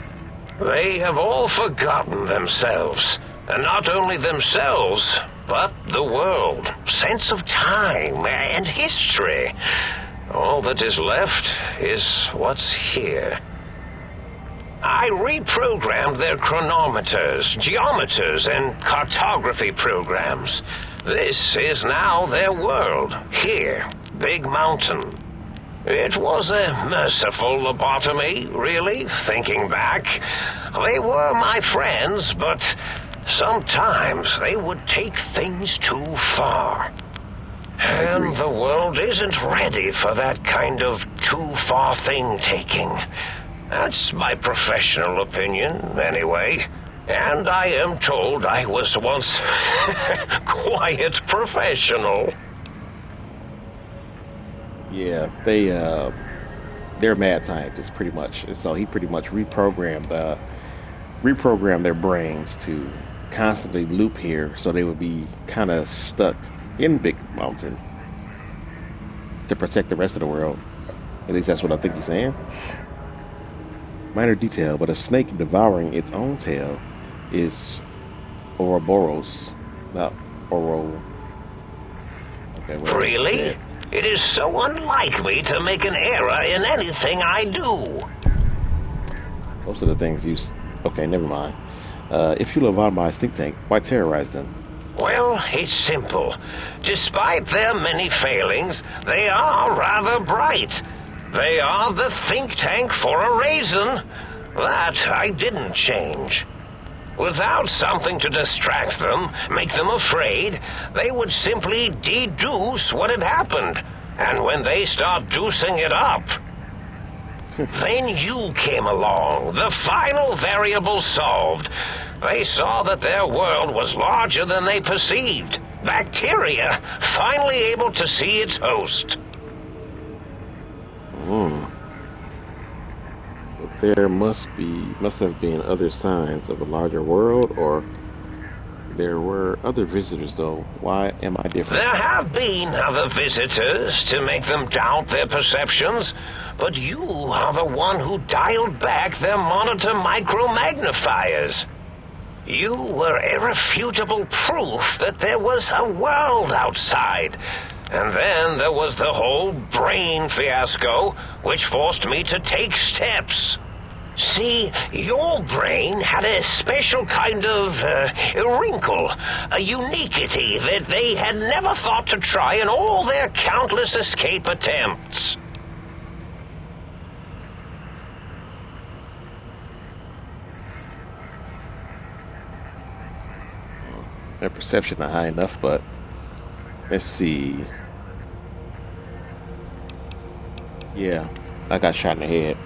they have all forgotten themselves. And not only themselves, but the world, sense of time, and history. All that is left is what's here. I reprogrammed their chronometers, geometers, and cartography programs. This is now their world, here, Big Mountain. It was a merciful lobotomy, really, thinking back. They were my friends, but sometimes they would take things too far. And the world isn't ready for that kind of too-far thing-taking. That's my professional opinion, anyway. And I am told I was once quiet professional. Yeah, they're mad scientists, pretty much. And so he pretty much reprogrammed their brains to constantly loop here, so they would be kind of stuck in Big Mountain to protect the rest of the world. At least that's what I think he's saying. Minor detail, but a snake devouring its own tail is Ouroboros, not Oro. Okay, really? It is so unlike me to make an error in anything I do. Most of the things you... Okay, never mind. If you lobotomize think tank, why terrorize them? Well, it's simple. Despite their many failings, they are rather bright. They are the think tank for a reason. That I didn't change. Without something to distract them, make them afraid, they would simply deduce what had happened. And when they start deucing it up, then you came along, the final variable solved. They saw that their world was larger than they perceived. Bacteria, finally able to see its host. But there must have been other signs of a larger world, or there were other visitors, though. Why am I different? There have been other visitors to make them doubt their perceptions, but you are the one who dialed back their monitor micromagnifiers. You were irrefutable proof that there was a world outside. And then there was the whole brain fiasco, which forced me to take steps. See, your brain had a special kind of wrinkle, a uniquity that they had never thought to try in all their countless escape attempts. Their perception are high enough, but let's see. Yeah, I got shot in the head.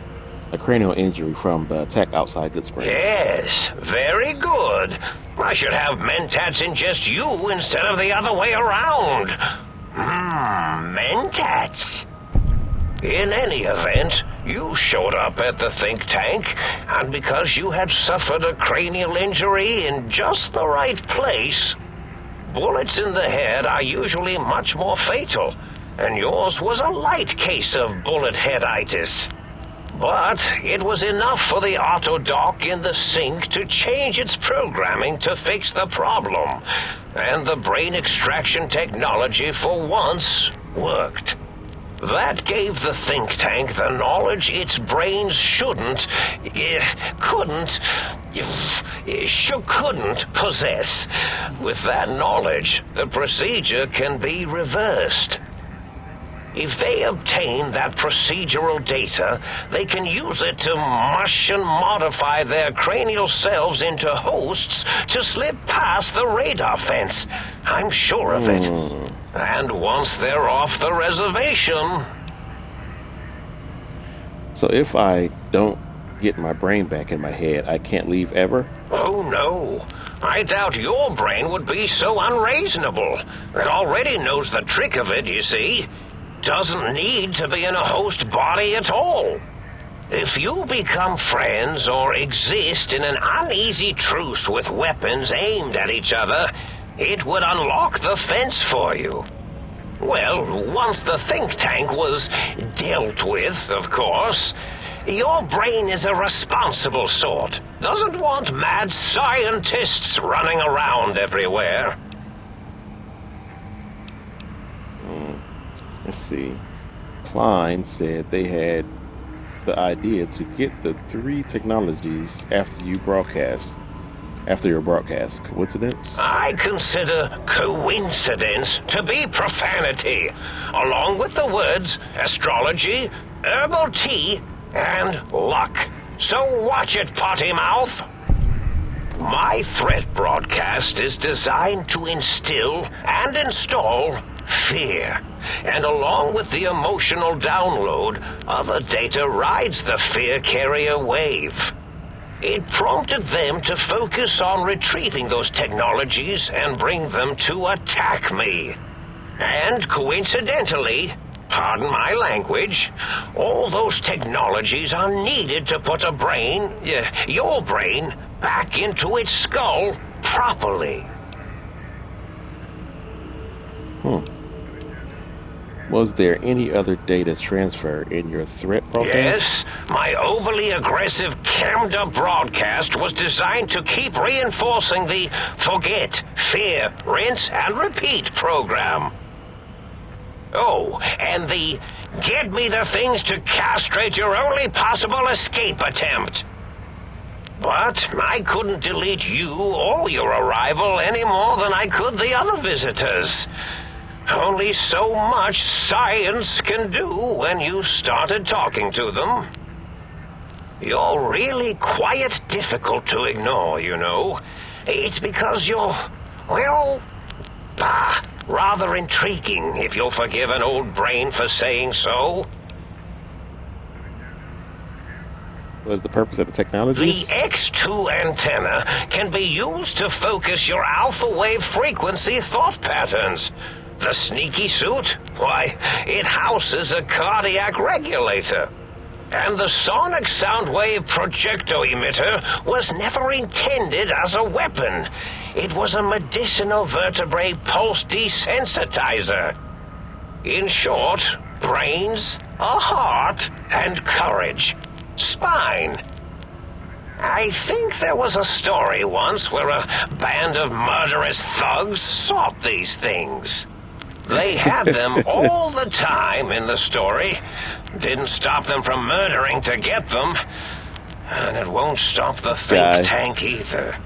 A cranial injury from the attack outside Good Springs. Yes, very good. I should have Mentats ingest you instead of the other way around. Mentats. In any event, you showed up at the think tank, and because you had suffered a cranial injury in just the right place, bullets in the head are usually much more fatal, and yours was a light case of bullet headitis. But it was enough for the autodock in the sink to change its programming to fix the problem, and the brain extraction technology for once worked. That gave the think tank the knowledge its brains couldn't possess. With that knowledge, the procedure can be reversed. If they obtain that procedural data, they can use it to mush and modify their cranial selves into hosts to slip past the radar fence. I'm sure of it. And once they're off the reservation... So if I don't get my brain back in my head, I can't leave ever? Oh, no. I doubt your brain would be so unreasonable. It already knows the trick of it, you see. Doesn't need to be in a host body at all. If you become friends or exist in an uneasy truce with weapons aimed at each other, it would unlock the fence for you. Well, once the think tank was dealt with, of course, your brain is a responsible sort. Doesn't want mad scientists running around everywhere. Let's see. Klein said they had the idea to get the 3 technologies after your broadcast. Coincidence? I consider coincidence to be profanity, along with the words astrology, herbal tea, and luck. So watch it, potty mouth. My threat broadcast is designed to instill and install fear, and along with the emotional download, other data rides the fear carrier wave. It prompted them to focus on retrieving those technologies and bring them to attack me. And coincidentally, pardon my language, all those technologies are needed to put your brain, back into its skull properly. Was there any other data transfer in your threat broadcast? Yes, my overly aggressive cammed-up broadcast was designed to keep reinforcing the forget, fear, rinse, and repeat program. Oh, and the get me the things to castrate your only possible escape attempt. But I couldn't delete you or your arrival any more than I could the other visitors. Only so much science can do when you started talking to them. You're really quite difficult to ignore, you know. It's because you're, rather intriguing, if you'll forgive an old brain for saying so. What is the purpose of the technologies? The X2 antenna can be used to focus your alpha wave frequency thought patterns. The sneaky suit? Why, it houses a cardiac regulator. And the sonic sound wave projecto emitter was never intended as a weapon. It was a medicinal vertebrae pulse desensitizer. In short, brains a heart, and courage. Spine. I think there was a story once where a band of murderous thugs sought these things. They had them all the time in the story. Didn't stop them from murdering to get them. And it won't stop the think tank either.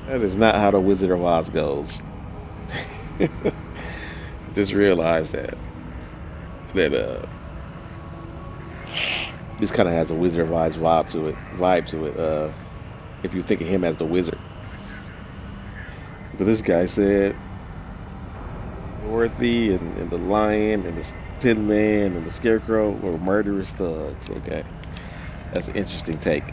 That is not how the Wizard of Oz goes. Just realize that this kind of has a Wizard of Oz vibe to it. If you think of him as the wizard, but this guy said Dorothy and the Lion and the Tin Man and the Scarecrow were murderous thugs. Okay, that's an interesting take.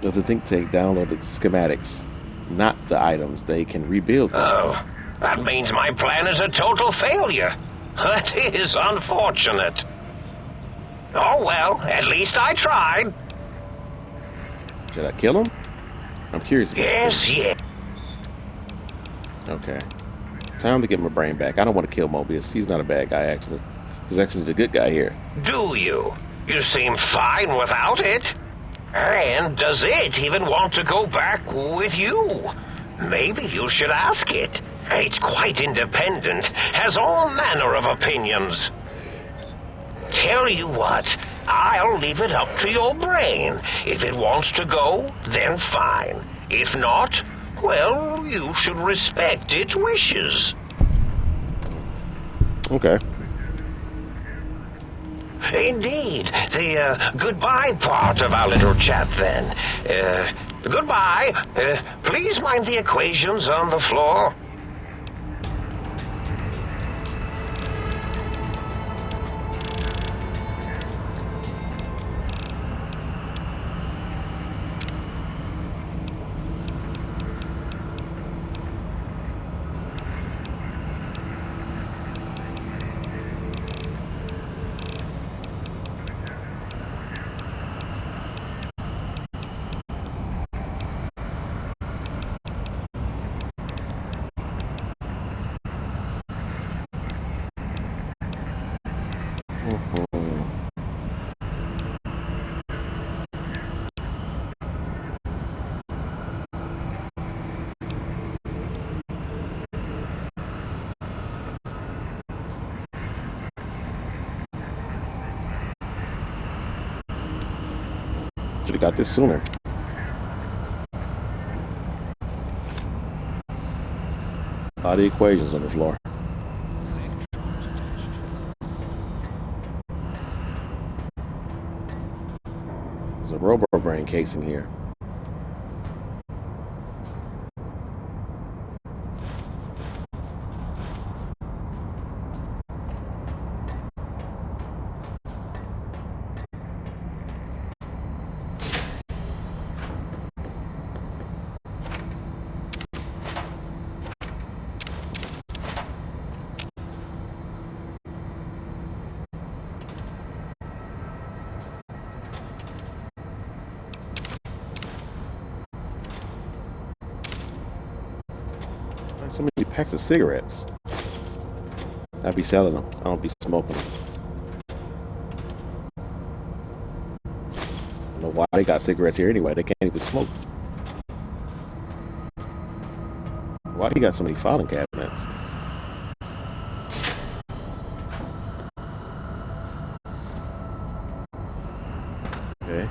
Does the think tank download the schematics, not the items? They can rebuild them. Oh, that means my plan is a total failure. That is unfortunate. Oh well, at least I tried. Should I kill him? I'm curious. Yes. Okay. Time to get my brain back. I don't want to kill Mobius. He's not a bad guy, actually. He's actually the good guy here. Do you? You seem fine without it. And does it even want to go back with you? Maybe you should ask it. It's quite independent, has all manner of opinions. Tell you what, I'll leave it up to your brain. If it wants to go, then fine. If not, well, you should respect its wishes. Okay. Indeed. The goodbye part of our little chat, then. Goodbye. Please mind the equations on the floor. Should have got this sooner. A lot of equations on the floor. There's a Robo-Brain case in here. So many packs of cigarettes. I'd be selling them. I don't be smoking them. I don't know why they got cigarettes here anyway. They can't even smoke. Why you got so many filing cabinets? Okay.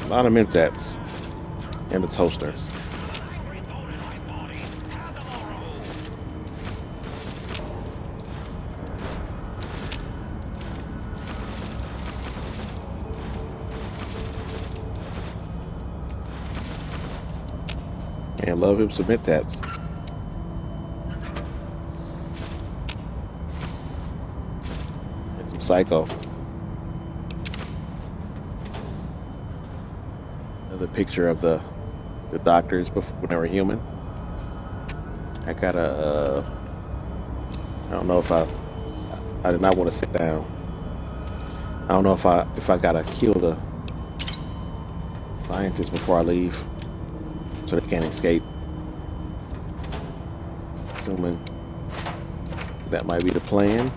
A lot of Mentats and a toaster. And love him some Mentats. And some Psycho. Another picture of the doctors before when they were human. I gotta I don't know if I did not want to sit down. I don't know if I gotta kill the scientists before I leave so they can't escape. Assuming that might be the plan.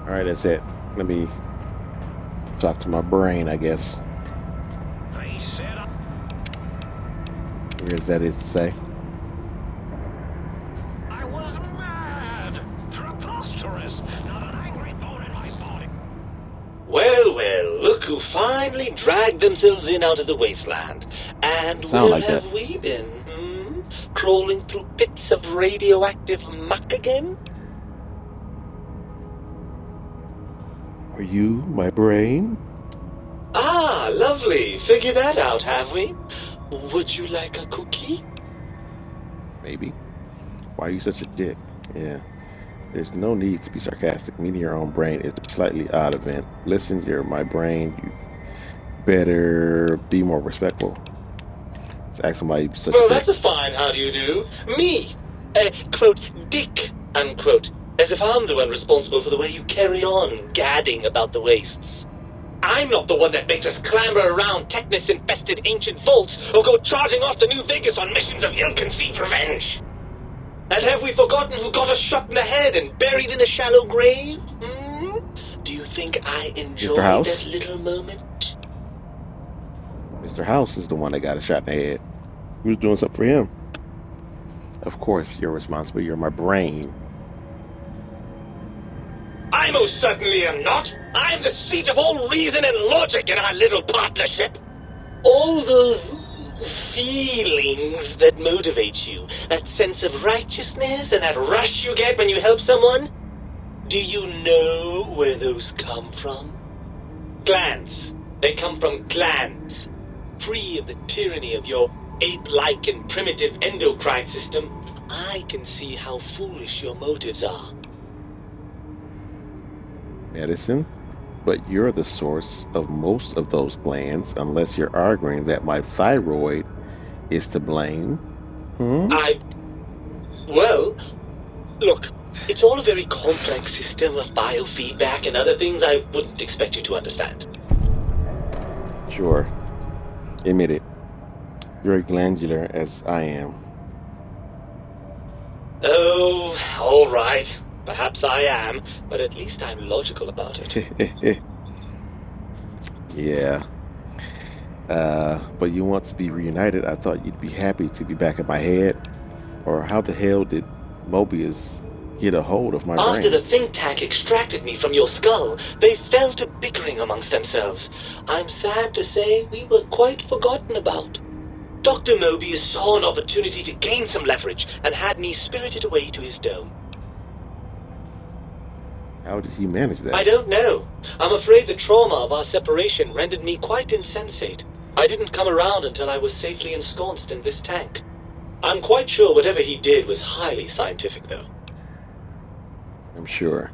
All right, that's it. Let me talk to my brain, I guess. Here's that is to say. I was mad, preposterous, not an angry bone in my body. Well, well, look who finally dragged themselves in out of the wasteland. And Sound where like have that. we been? Crawling through pits of radioactive muck again? Are you my brain? Ah, lovely. Figured that out, have we? Would you like a cookie? Maybe. Why are you such a dick? Yeah. There's no need to be sarcastic. Meeting your own brain is a slightly odd event. Listen, you're my brain. You better be more respectful. Let's ask somebody such Well, a dick. that's a fine how do you do. Me, quote, dick, unquote. As if I'm the one responsible for the way you carry on gadding about the wastes. I'm not the one that makes us clamber around Technus-infested ancient vaults or go charging off to New Vegas on missions of ill-conceived revenge. And have we forgotten who got us shot in the head and buried in a shallow grave? Do you think I enjoyed Mr. House? that little moment? Mr. House is the one that got a shot in the head. Who's doing something for him? Of course, you're responsible. You're my brain. I most certainly am not. I'm the seat of all reason and logic in our little partnership. All those feelings that motivate you, that sense of righteousness and that rush you get when you help someone, do you know where those come from? Glands. They come from glands. Free of the tyranny of your ape-like and primitive endocrine system, I can see how foolish your motives are. Medicine? But you're the source of most of those glands, unless you're arguing that my thyroid is to blame. Well, look, it's all a very complex system of biofeedback and other things I wouldn't expect you to understand. Sure. Admit it. You're as glandular as I am. Oh, all right. Perhaps I am, but at least I'm logical about it. Yeah. But you want to be reunited. I thought you'd be happy to be back in my head. Or how the hell did Mobius get a hold of my After brain? the think tank extracted me from your skull, they fell to bickering amongst themselves. I'm sad to say we were quite forgotten about. Dr. Mobius saw an opportunity to gain some leverage and had me spirited away to his dome. How did he manage that? I don't know. I'm afraid the trauma of our separation rendered me quite insensate. I didn't come around until I was safely ensconced in this tank. I'm quite sure whatever he did was highly scientific, though. I'm sure.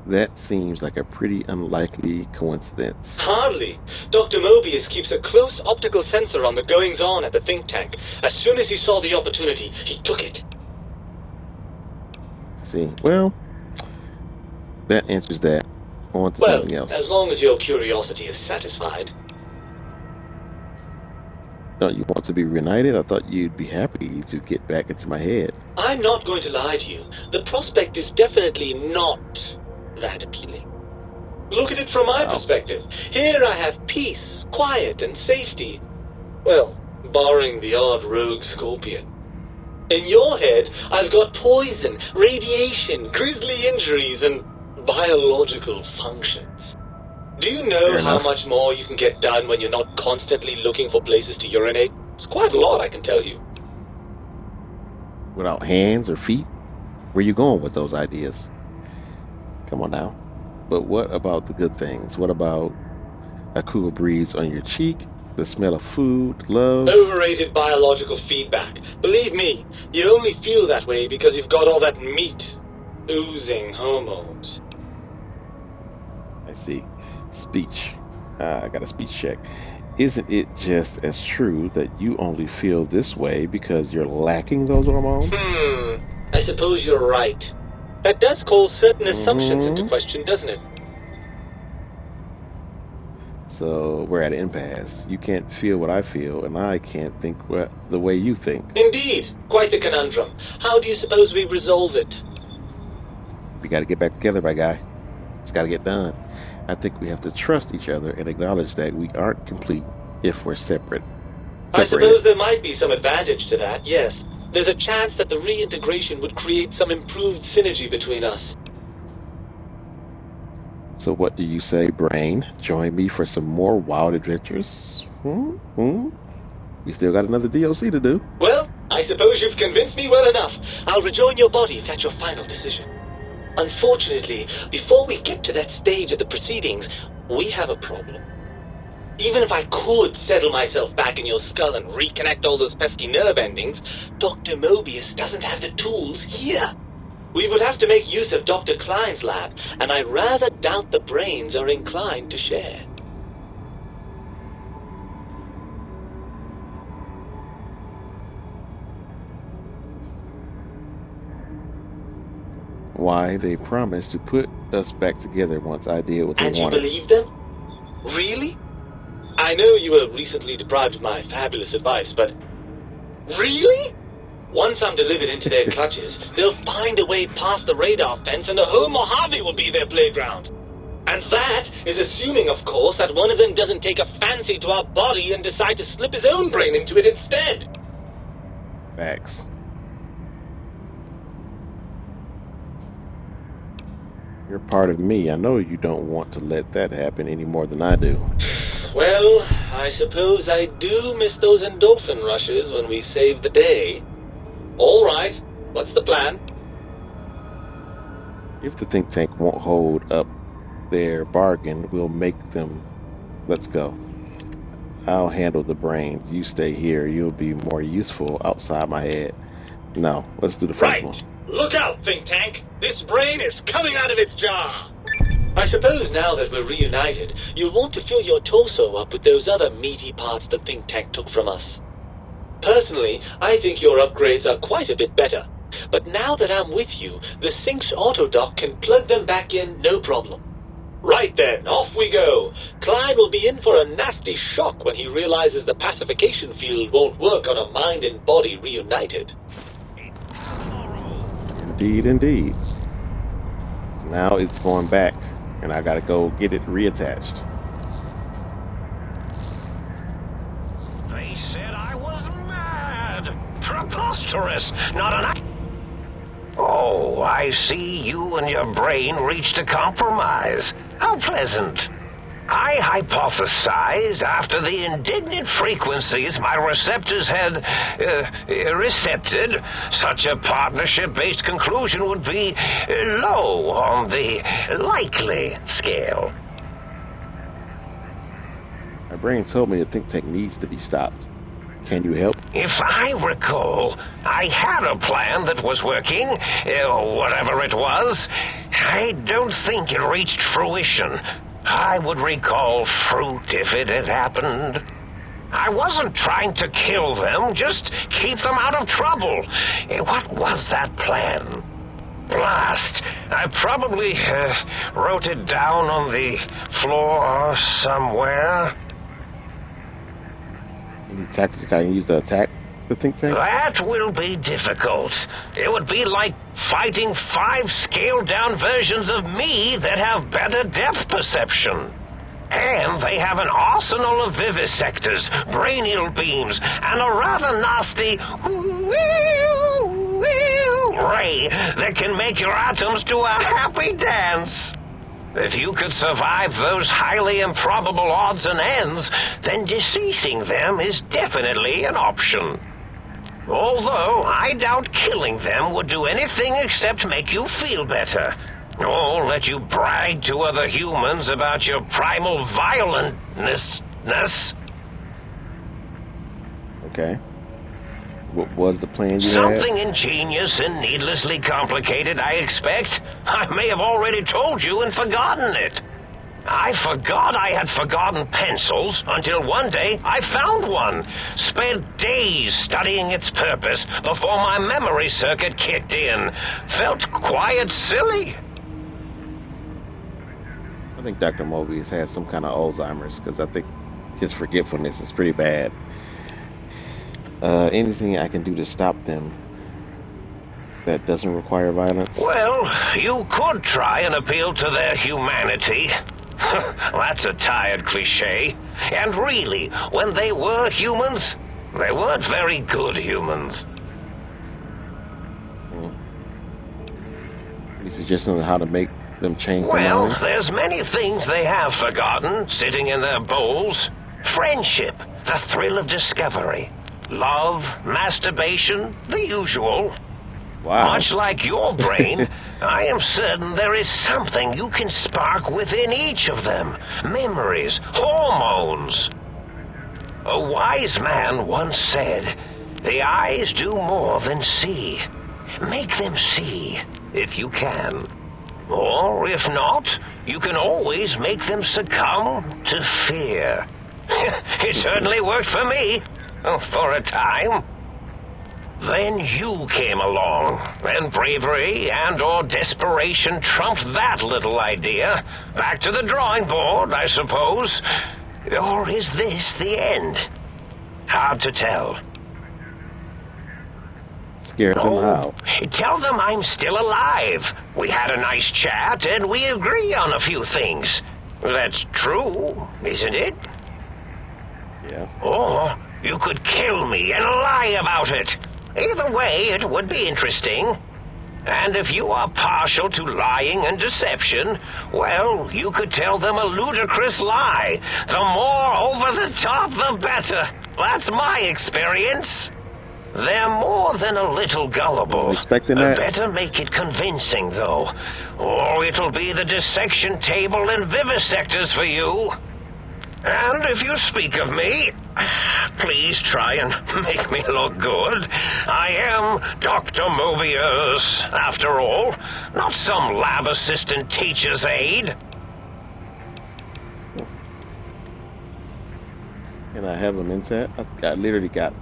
That seems like a pretty unlikely coincidence. Hardly. Dr. Mobius keeps a close optical sensor on the goings-on at the think tank. As soon as he saw the opportunity, he took it. See, well, that answers that. On to Well, something else. as long as your curiosity is satisfied. Don't you want to be reunited? I thought you'd be happy to get back into my head. I'm not going to lie to you. The prospect is definitely not that appealing. Look at it from my perspective. Here I have peace, quiet, and safety. Well, barring the odd rogue scorpion. In your head, I've got poison, radiation, grisly injuries, and biological functions. Do you know Fair how enough. much more you can get done when you're not constantly looking for places to urinate? It's quite a lot, I can tell you. Without hands or feet? Where you going with those ideas? Come on now. But what about the good things? What about a cool breeze on your cheek? The smell of food, love? Overrated biological feedback. Believe me, you only feel that way because you've got all that meat. Oozing hormones. I see. Speech. I got a speech check. Isn't it just as true that you only feel this way because you're lacking those hormones? I suppose you're right. That does call certain assumptions into question, doesn't it? So we're at an impasse. You can't feel what I feel, and I can't think the way you think. Indeed. Quite the conundrum. How do you suppose we resolve it? We got to get back together, my guy. It's got to get done. I think we have to trust each other and acknowledge that we aren't complete if we're separate. I suppose there might be some advantage to that, yes. There's a chance that the reintegration would create some improved synergy between us. So what do you say, Brain? Join me for some more wild adventures? We still got another DLC to do. Well, I suppose you've convinced me well enough. I'll rejoin your body if that's your final decision. Unfortunately, before we get to that stage of the proceedings, we have a problem. Even if I could settle myself back in your skull and reconnect all those pesky nerve endings, Dr. Mobius doesn't have the tools here. We would have to make use of Dr. Klein's lab, and I rather doubt the brains are inclined to share. Why, they promised to put us back together once I did what they And you wanted. believe them? Really? I know you were recently deprived of my fabulous advice, but... Really? Once I'm delivered into their clutches, they'll find a way past the radar fence and the whole Mojave will be their playground. And that is assuming, of course, that one of them doesn't take a fancy to our body and decide to slip his own brain into it instead. Facts. You're part of me. I know you don't want to let that happen any more than I do. Well, I suppose I do miss those endorphin rushes when we save the day. All right, what's the plan? If the think tank won't hold up their bargain, we'll make them. Let's go. I'll handle the brains. You stay here. You'll be more useful outside my head. No, let's do the first one. Look out, think tank! This brain is coming out of its jar! I suppose now that we're reunited, you'll want to fill your torso up with those other meaty parts the think tank took from us. Personally, I think your upgrades are quite a bit better. But now that I'm with you, the Sync's autodock can plug them back in no problem. Right then, off we go. Klein will be in for a nasty shock when he realizes the pacification field won't work on a mind and body reunited. Indeed, indeed. Now it's going back, and I gotta go get it reattached. They said I was mad. Preposterous. Not an... Oh, I see you and your brain reached a compromise. How pleasant. I hypothesized after the indignant frequencies my receptors had recepted, such a partnership-based conclusion would be low on the likely scale. I brain told me the think tank needs to be stopped. Can you help? If I recall, I had a plan that was working, whatever it was. I don't think it reached fruition. I would recall fruit if it had happened. I wasn't trying to kill them, just keep them out of trouble. What was that plan? Blast. I probably wrote it down on the floor somewhere. Any tactics I can use to attack the think tank? That will be difficult. It would be like fighting 5 scaled-down versions of me that have better depth perception. And they have an arsenal of vivisectors, brainial beams, and a rather nasty ray that can make your atoms do a happy dance. If you could survive those highly improbable odds and ends, then deceasing them is definitely an option. Although I doubt killing them would do anything except make you feel better. Or let you brag to other humans about your primal violentness. Okay. What was the plan you Something had? ingenious and needlessly complicated, I expect. I may have already told you and forgotten it. I forgot I had forgotten pencils until one day I found one. Spent days studying its purpose before my memory circuit kicked in. Felt quite silly. I think Dr. Mobius has some kind of Alzheimer's because I think his forgetfulness is pretty bad. Anything I can do to stop them that doesn't require violence? Well, you could try and appeal to their humanity. That's a tired cliche. And really, when they were humans, they weren't very good humans. Any suggestions on how to make them change their Well, minds? there's many things they have forgotten, sitting in their bowls. Friendship, the thrill of discovery. Love, masturbation, the usual. Wow. Much like your brain, I am certain there is something you can spark within each of them. Memories, hormones. A wise man once said, "The eyes do more than see. Make them see, if you can. Or, if not, you can always make them succumb to fear." It certainly worked for me, for a time. Then you came along, and bravery and/or desperation trumped that little idea. Back to the drawing board, I suppose. Or is this the end? Hard to tell. Scared them how? Tell them I'm still alive. We had a nice chat, and we agree on a few things. That's true, isn't it? Yeah. Or you could kill me and lie about it. Either way, it would be interesting. And if you are partial to lying and deception, well, you could tell them a ludicrous lie. The more over the top, the better. That's my experience. They're more than a little gullible. Wasn't expecting that. Better make it convincing, though. Or it'll be the dissection table and vivisectors for you. And if you speak of me, please try and make me look good. I am Dr. Mobius, after all, not some lab assistant teacher's aide. Can I have him inside? I literally got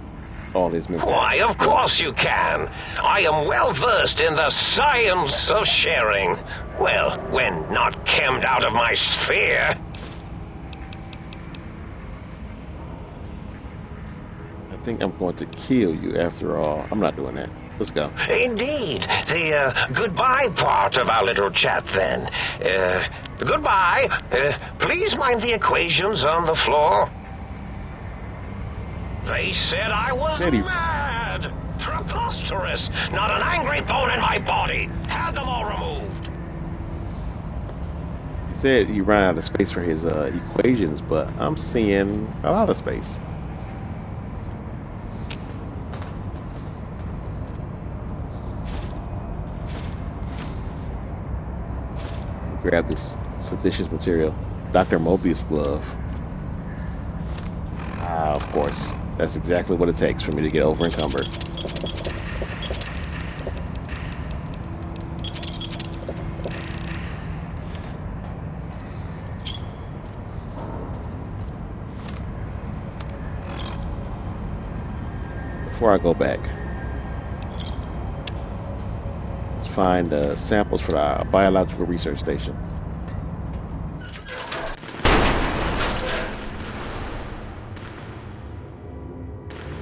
all his mental. Why, of course you can. I am well versed in the science of sharing. Well, when not chemmed out of my sphere. I think I'm going to kill you after all. I'm not doing that. Let's go. Indeed. The goodbye part of our little chat, then. Goodbye. Please mind the equations on the floor. They said I was Eddie. mad. Preposterous. Not an angry bone in my body. Had them all removed. He said he ran out of space for his equations, but I'm seeing a lot of space. Grab this seditious material. Dr. Mobius glove. Of course. That's exactly what it takes for me to get over encumbered. Before I go back, let's find samples for the biological research station.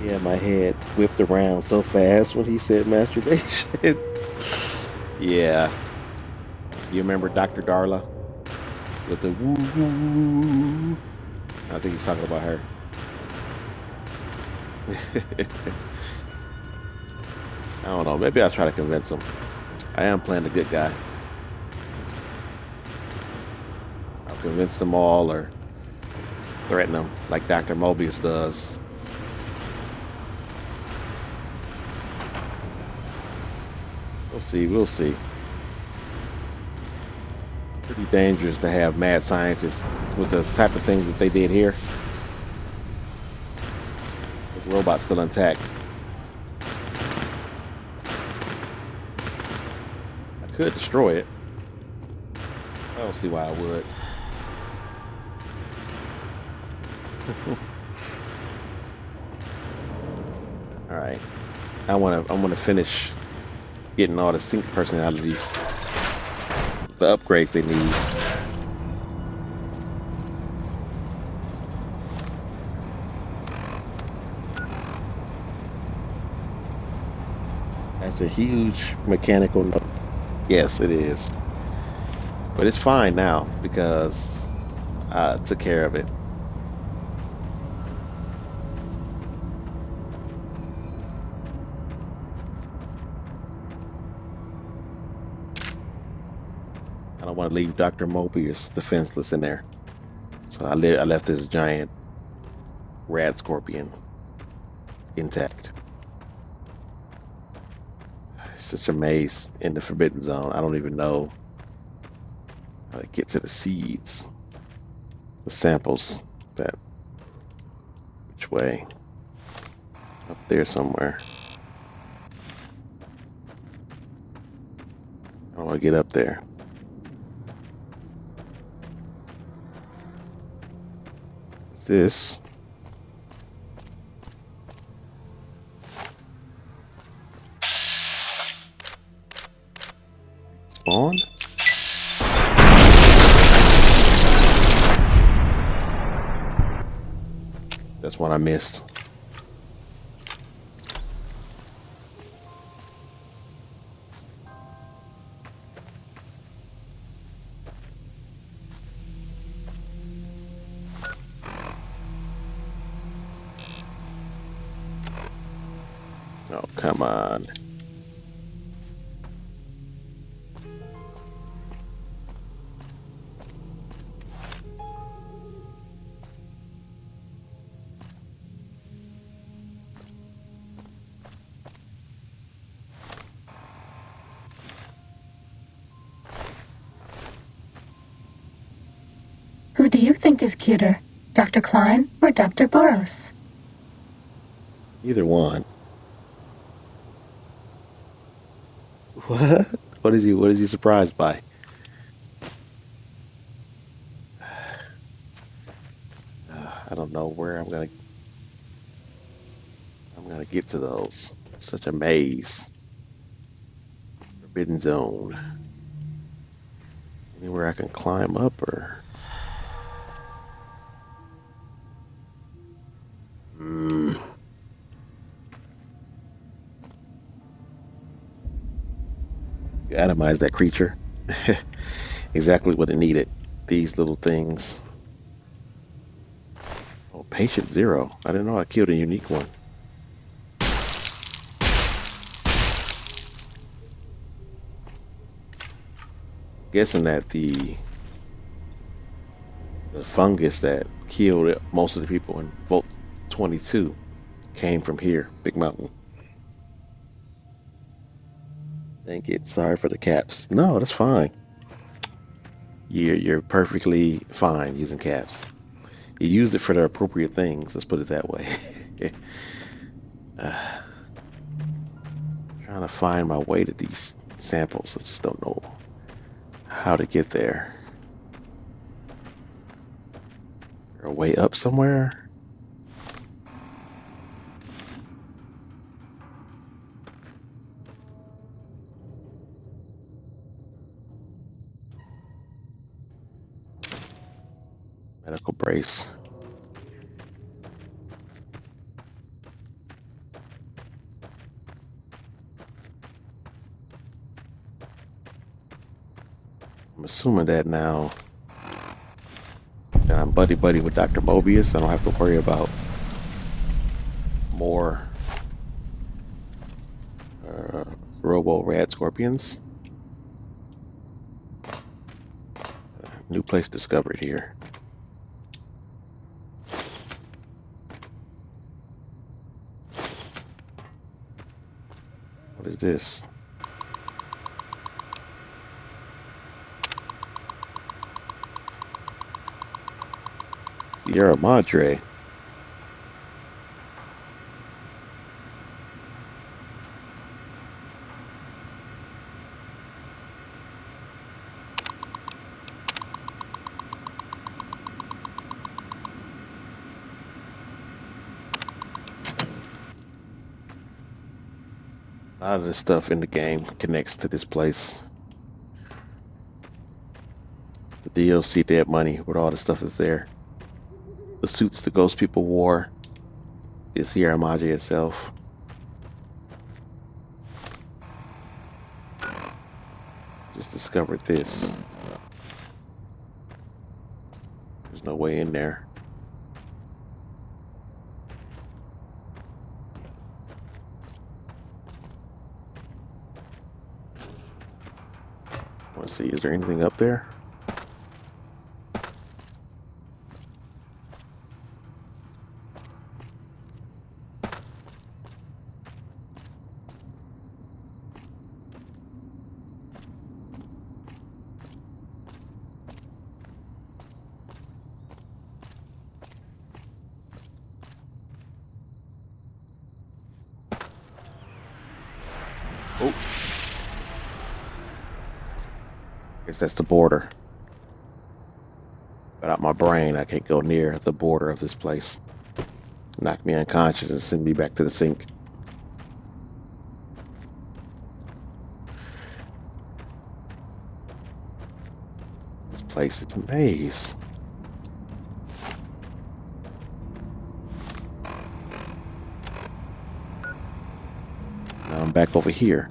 Yeah, my head whipped around so fast when he said masturbation. Yeah. You remember Dr. Darla with the woo woo? I think he's talking about her. I don't know. Maybe I'll try to convince him. I am playing the good guy. I'll convince them all or threaten them like Dr. Mobius does. We'll see. We'll see. Pretty dangerous to have mad scientists with the type of things that they did here. The robot's still intact. I could destroy it. I don't see why I would. All right. I want to finish getting all the sync personalities, the upgrades they need. That's a huge mechanical note. Yes, it is. But it's fine now because I took care of it. I don't want to leave Dr. Mobius defenseless in there. So I left this giant rad scorpion intact. It's such a maze in the Forbidden Zone. I don't even know how to get to the seeds, the samples. That which way? Up there somewhere. I don't want to get up there. This spawn? That's what I missed. Oh, come on. Who do you think is cuter, Dr. Klein or Dr. Boros? Either one. What? What is he surprised by? I don't know where I'm gonna get to those. Such a maze. Forbidden Zone. Anywhere I can climb up or You atomize that creature. Exactly what it needed. These little things. Oh, Patient Zero. I didn't know I killed a unique one. Guessing that the fungus that killed most of the people in Vault 22 came from here, Big Mountain. Thank you. Sorry for the caps. No, that's fine. You're perfectly fine using caps. You used it for the appropriate things. Let's put it that way. Trying to find my way to these samples. I just don't know how to get there. Is there a way up somewhere? Medical brace. I'm assuming that now that I'm buddy with Dr. Mobius, I don't have to worry about more Robo Rad Scorpions. New place discovered here. What is this? Sierra Madre. A lot of the stuff in the game connects to this place. The DLC Dead Money, with all the stuff that's there. The suits the ghost people wore. The Sierra Madre itself. Just discovered this. There's no way in there. Let's see, is there anything up there? Oh. Guess that's the border. But out my brain, I can't go near the border of this place. Knock me unconscious and send me back to the sink. This place is a maze. Now I'm back over here.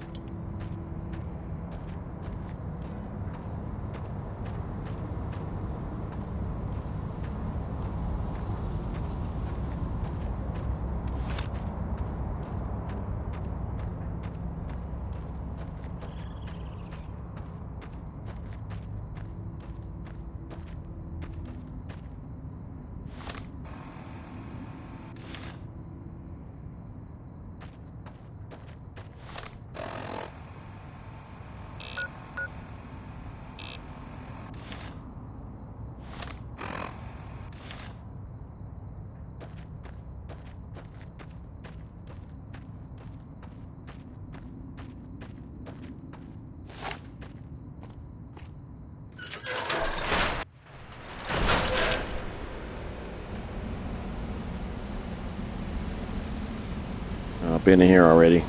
I've been in here already.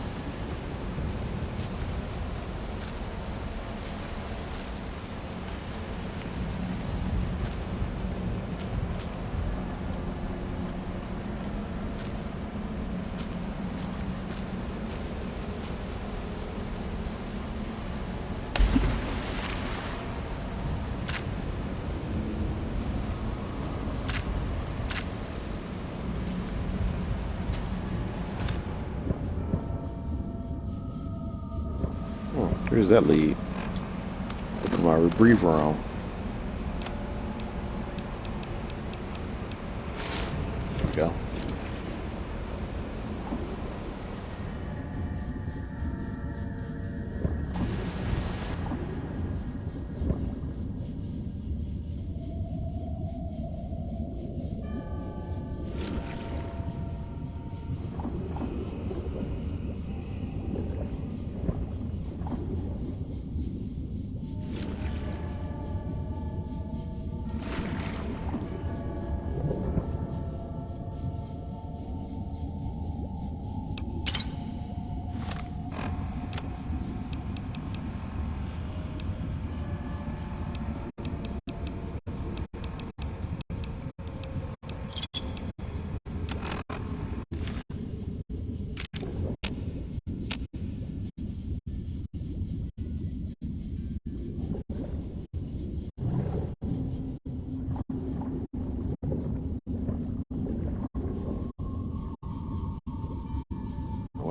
Where does that lead? Put my rebreather on. There we go.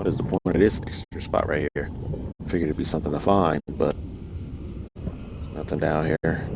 What is the point of this extra spot right here? Figured it'd be something to find, but nothing down here.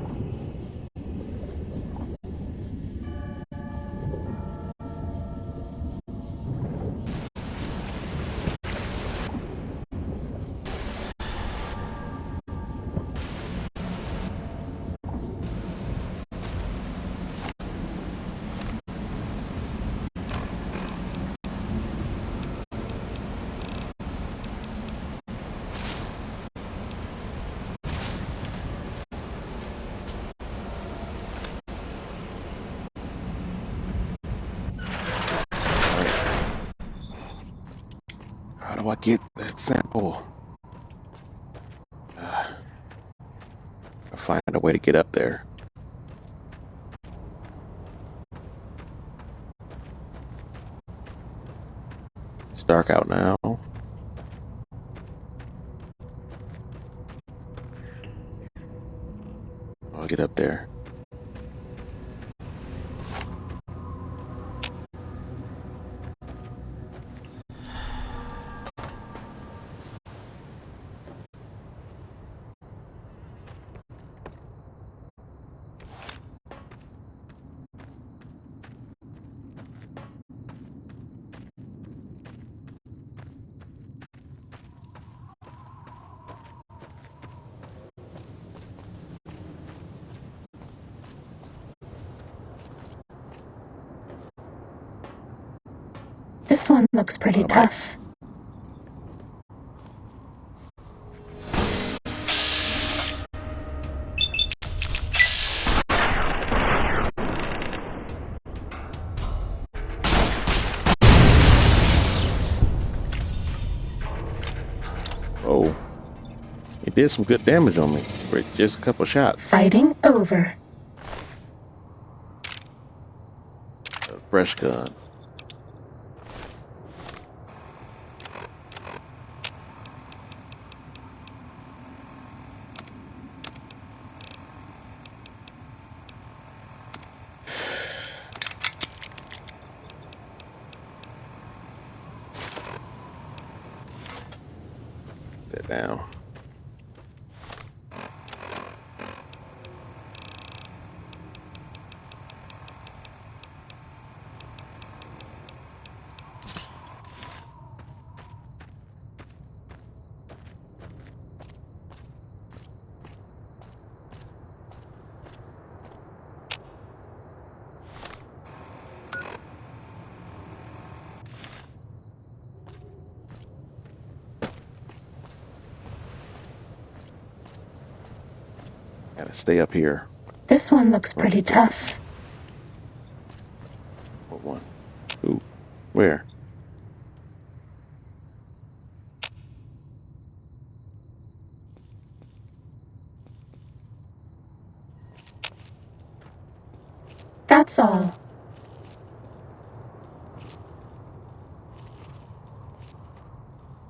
How do I get that sample? I'll find a way to get up there. It's dark out now. I'll get up there. This one looks pretty tough. Oh, it did some good damage on me for just a couple shots. Fighting over. A fresh gun. That down. Gotta stay up here. This one looks pretty tough. What one? Ooh, where? That's all.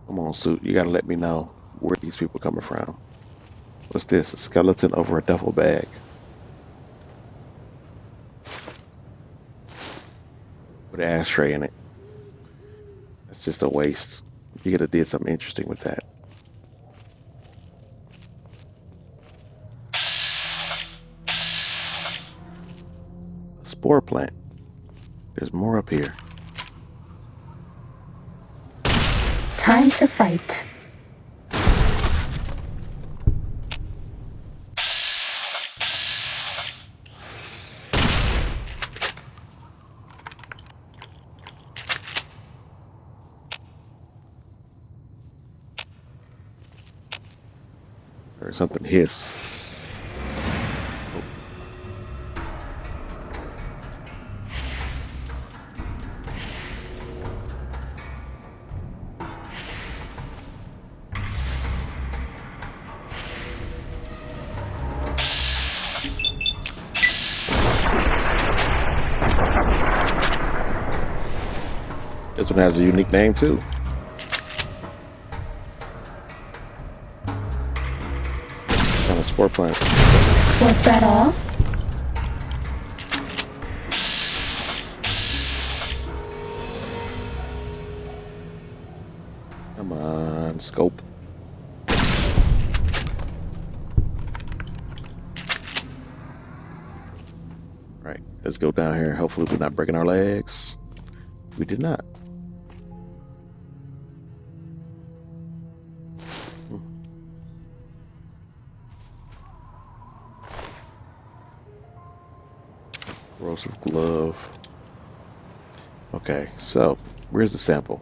Come on, Suit. You gotta let me know where these people coming from. What's this? A skeleton over a duffel bag. With an ashtray in it. That's just a waste. You could have did something interesting with that. A spore plant. There's more up here. Time to fight. There's something hiss. This one has a unique name too. Kind of spore plant. Was that all? scope. Right, let's go down here. Hopefully we're not breaking our legs. We did not. Corrosive glove. Okay, so where's the sample?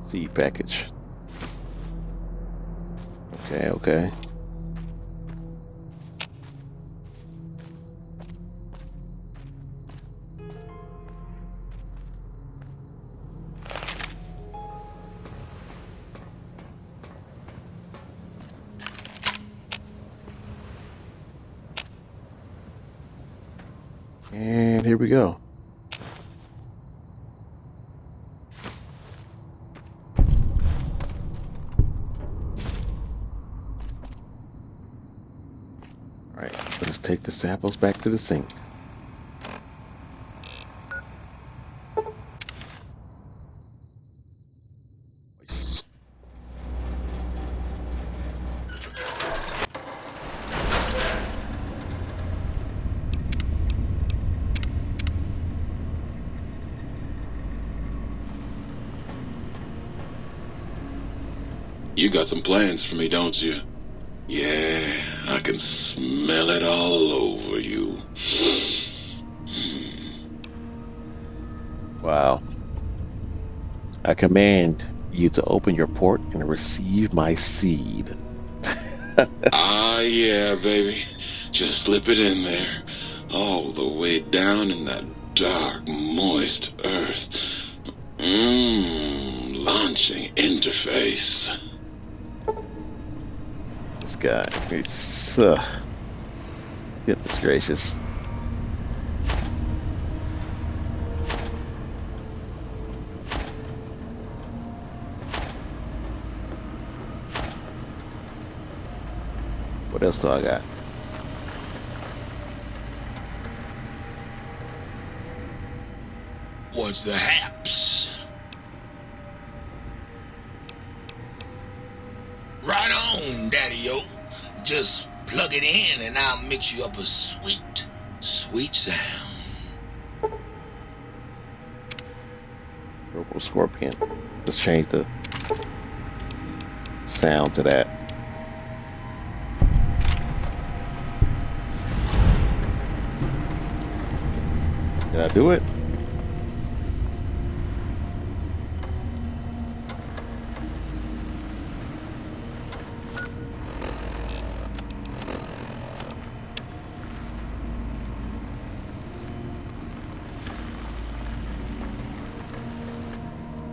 Seed package. Okay, okay. And here we go. All right, let's take the samples back to the sink. Nice. You got some plans for me, don't you? Yeah, I can smell it all over you. Wow. I command you to open your port and receive my seed. Ah, yeah, baby. Just slip it in there. All the way down in that dark, moist earth. Launching interface. This guy, it's goodness gracious. What else do I got? What's the haps? Right on, Daddy-o. Just plug it in and I'll mix you up a sweet, sweet sound. Purple scorpion. Let's change the sound to that. Did I do it?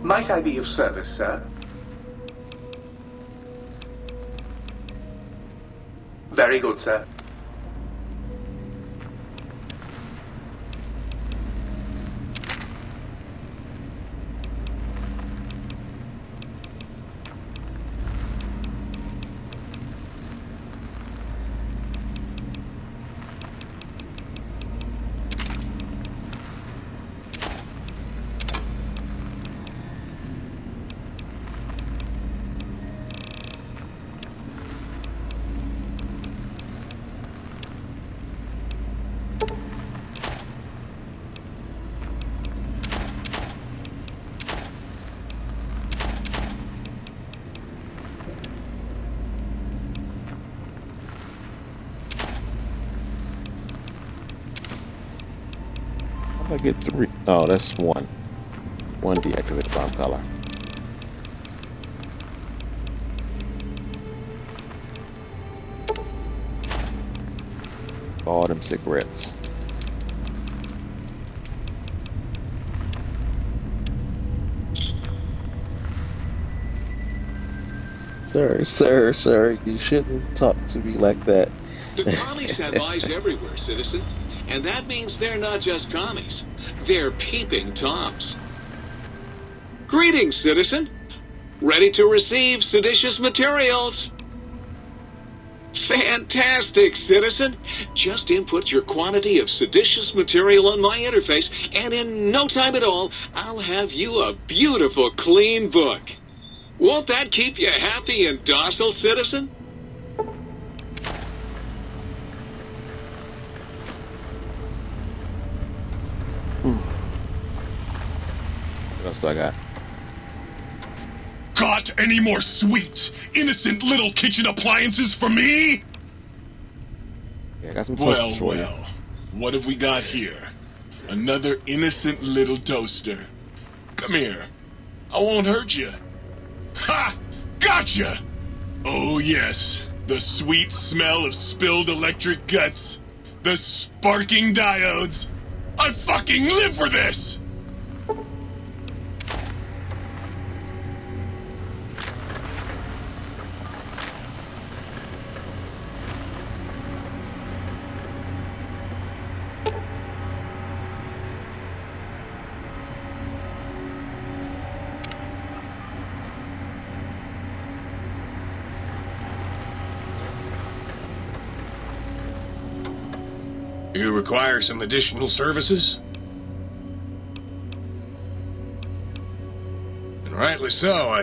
Might I be of service, sir? Very good, sir. How do I get 3? Oh, that's 1. 1 deactivated bomb collar. All them cigarettes. Sir, you shouldn't talk to me like that. The commies have eyes everywhere, citizen. And that means they're not just commies. They're peeping Toms. Greetings, citizen. Ready to receive seditious materials. Fantastic, citizen. Just input your quantity of seditious material on my interface, and in no time at all, I'll have you a beautiful, clean book. Won't that keep you happy and docile, citizen? What else do I got? Got any more sweet, innocent little kitchen appliances for me? Yeah, I got some toasters for you. Well, what have we got here? Another innocent little toaster. Come here. I won't hurt you. Ha! Gotcha! Oh yes, the sweet smell of spilled electric guts. The sparking diodes. I fucking live for this! You require some additional services? And rightly so, I...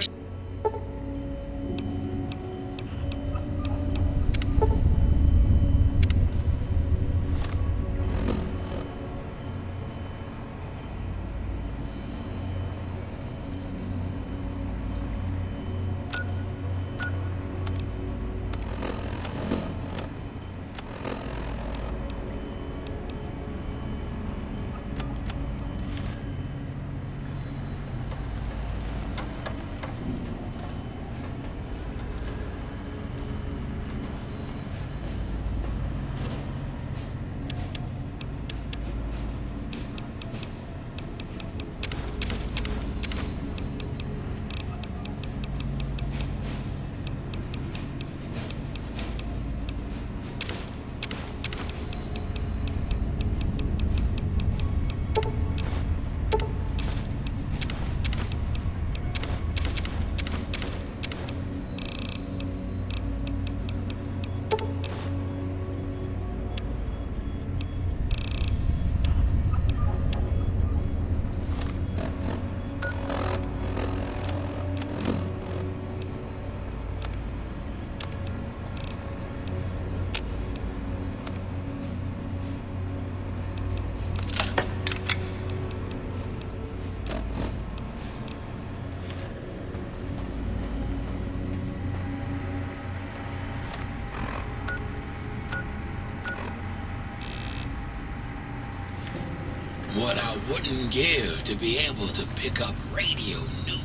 What I wouldn't give to be able to pick up radio news.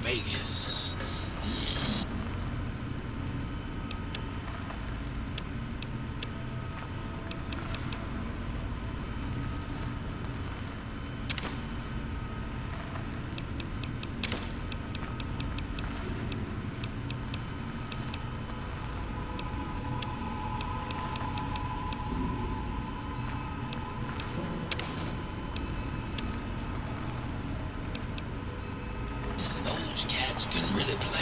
Vegas. Those cats can really play.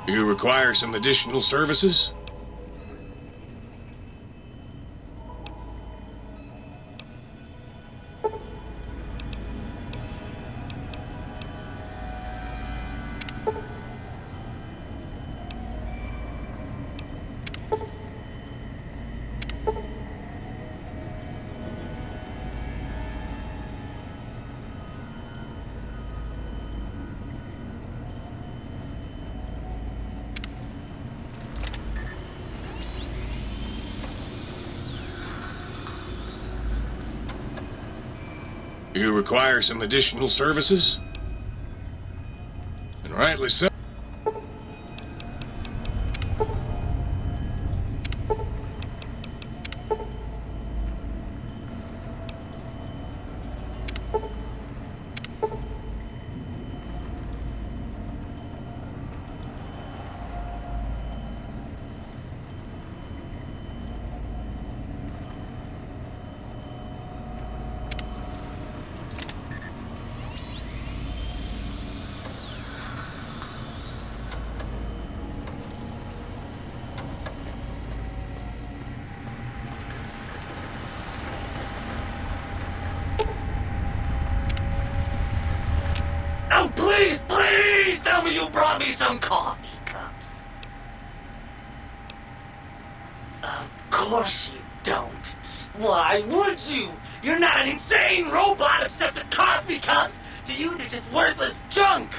You require some additional services? You require some additional services? And rightly so. some coffee cups? Of course you don't. Why would you? You're not an insane robot obsessed with coffee cups. To you, they're just worthless junk.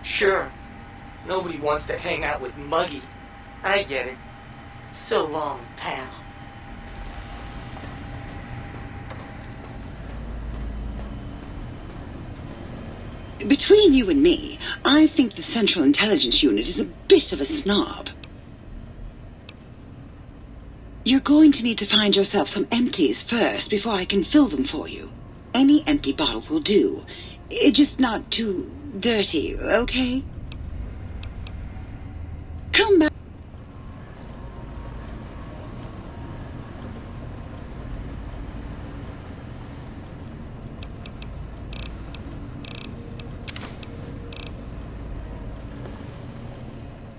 Sure. Nobody wants to hang out with Muggy. I get it. So long, pal. Between you and me, I think the Central Intelligence Unit is a bit of a snob. You're going to need to find yourself some empties first before I can fill them for you. Any empty bottle will do. Just not too dirty, okay? Come back.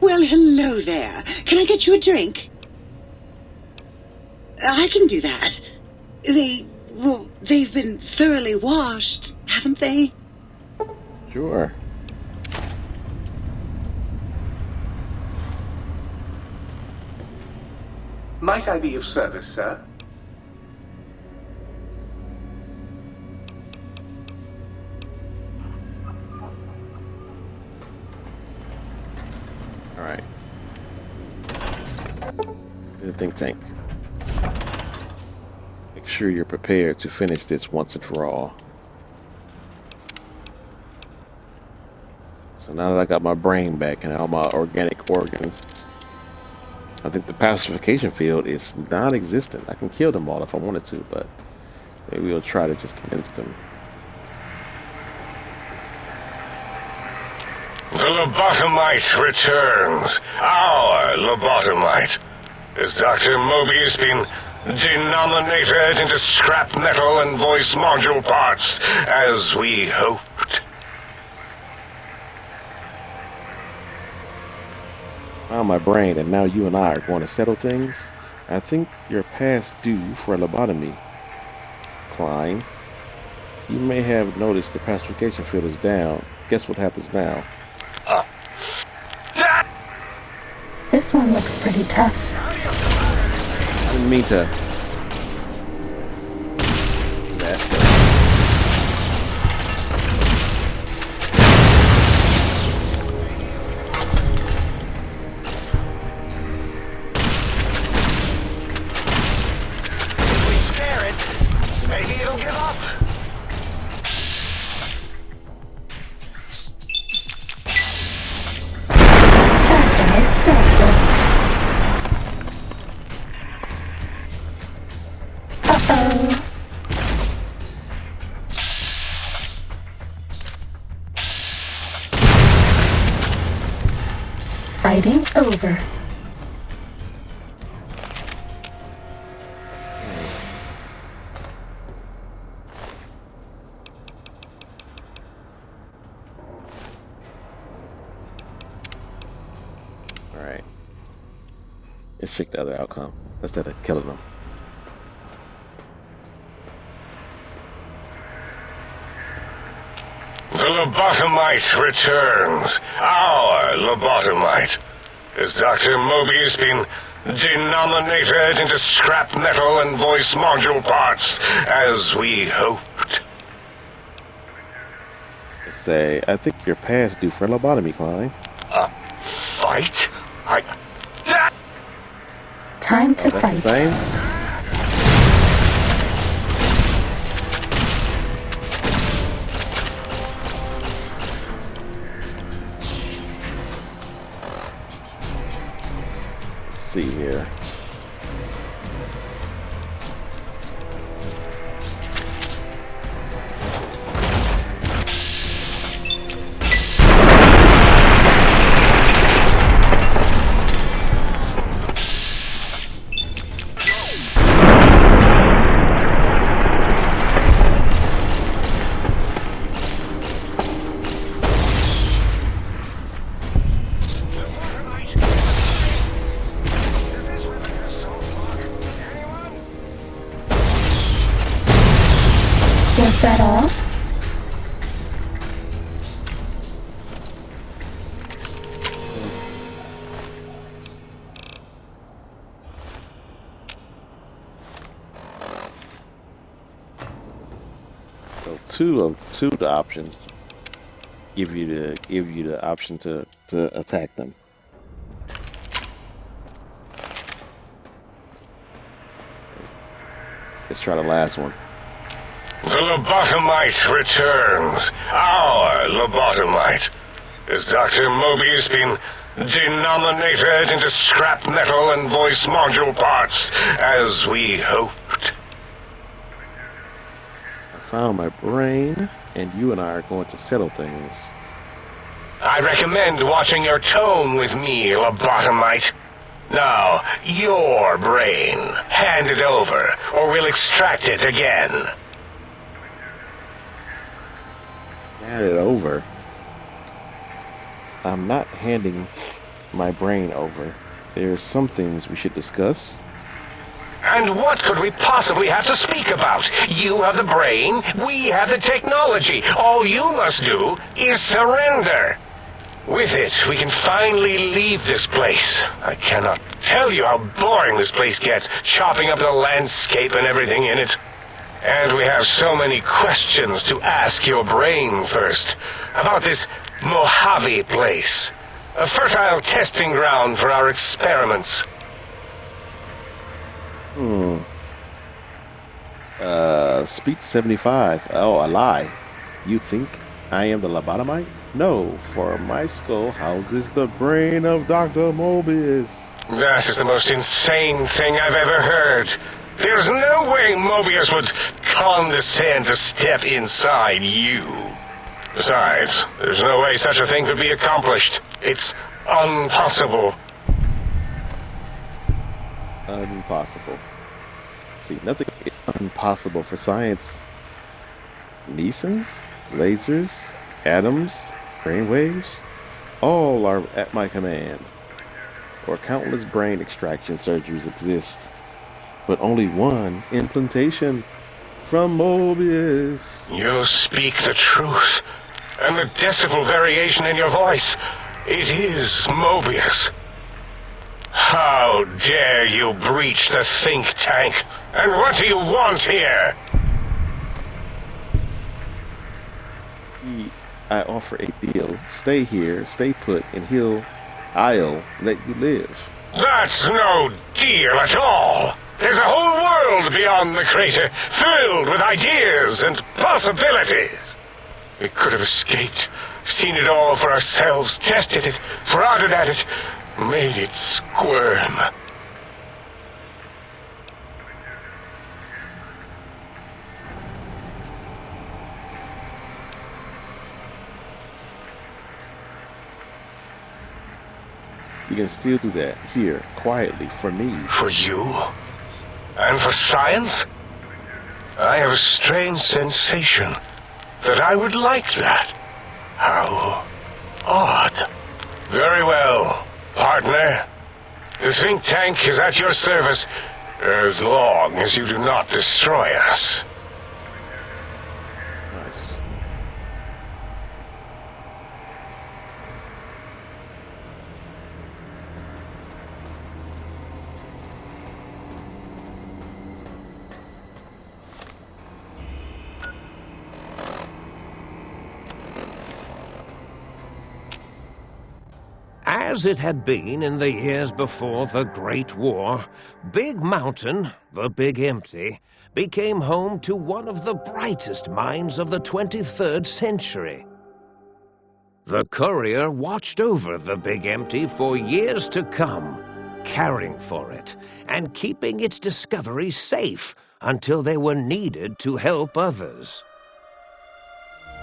Well, hello there. Can I get you a drink? I can do that. They've been thoroughly washed, haven't they? Sure. Might I be of service, sir? All right. The think tank. Make sure you're prepared to finish this once and for all. So now that I got my brain back and all my organic organs, I think the pacification field is non-existent. I can kill them all if I wanted to, but maybe we'll try to just convince them. The lobotomite returns. Our lobotomite. Has Dr. Mobius been denominated into scrap metal and voice module parts, as we hoped? Found my brain, and now you and I are going to settle things. I think you're past due for a lobotomy, Klein. You may have noticed the pacification field is down. Guess what happens now? This one looks pretty tough. I didn't mean to. If we scare it, maybe it'll give up. Uh-oh. Fighting over. Alright. Let's check the other outcome instead of killing them. The lobotomite returns. Our lobotomite. Has Dr. Mobius been denominated into scrap metal and voice module parts, as we hoped? Let's say, I think you're past due for a lobotomy, Klein. A fight? Time to That's fight. the same? See here. Was that all? two of the options give you the option to attack them. Let's try the last one. The lobotomite returns. Our lobotomite. Has Dr. Mobius been denominated into scrap metal and voice module parts, as we hoped? I found my brain, and you and I are going to settle things. I recommend watching your tone with me, lobotomite. Now, your brain. Hand it over, or we'll extract it again. Hand it over? I'm not handing my brain over. There's some things we should discuss. And what could we possibly have to speak about? You have the brain, we have the technology. All you must do is surrender. With it, we can finally leave this place. I cannot tell you how boring this place gets, chopping up the landscape and everything in it. And we have so many questions to ask your brain first. About this Mojave place. A fertile testing ground for our experiments. Speak 75. Oh, a lie. You think I am the lobotomite? No, for my skull houses the brain of Dr. Mobius. That is the most insane thing I've ever heard. There's no way Mobius would condescend to step inside you. Besides, there's no way such a thing could be accomplished. It's impossible. Impossible. See, nothing is impossible for science. Mesons, lasers, atoms, brainwaves, all are at my command. Or countless brain extraction surgeries exist, but only one implantation from Mobius. You speak the truth, and the decibel variation in your voice, it is Mobius. How dare you breach the think tank? And what do you want here? I offer a deal. Stay here, stay put, and I'll let you live. That's no deal at all. There's a whole world beyond the crater, filled with ideas and possibilities. We could have escaped, seen it all for ourselves, tested it, prodded at it, made it squirm. You can still do that here, quietly, for me. For you? And for science? I have a strange sensation that I would like that. How odd. Very well, partner. The think tank is at your service as long as you do not destroy us. Nice. As it had been in the years before the Great War, Big Mountain, the Big Empty, became home to one of the brightest minds of the 23rd century. The courier watched over the Big Empty for years to come, caring for it and keeping its discoveries safe until they were needed to help others.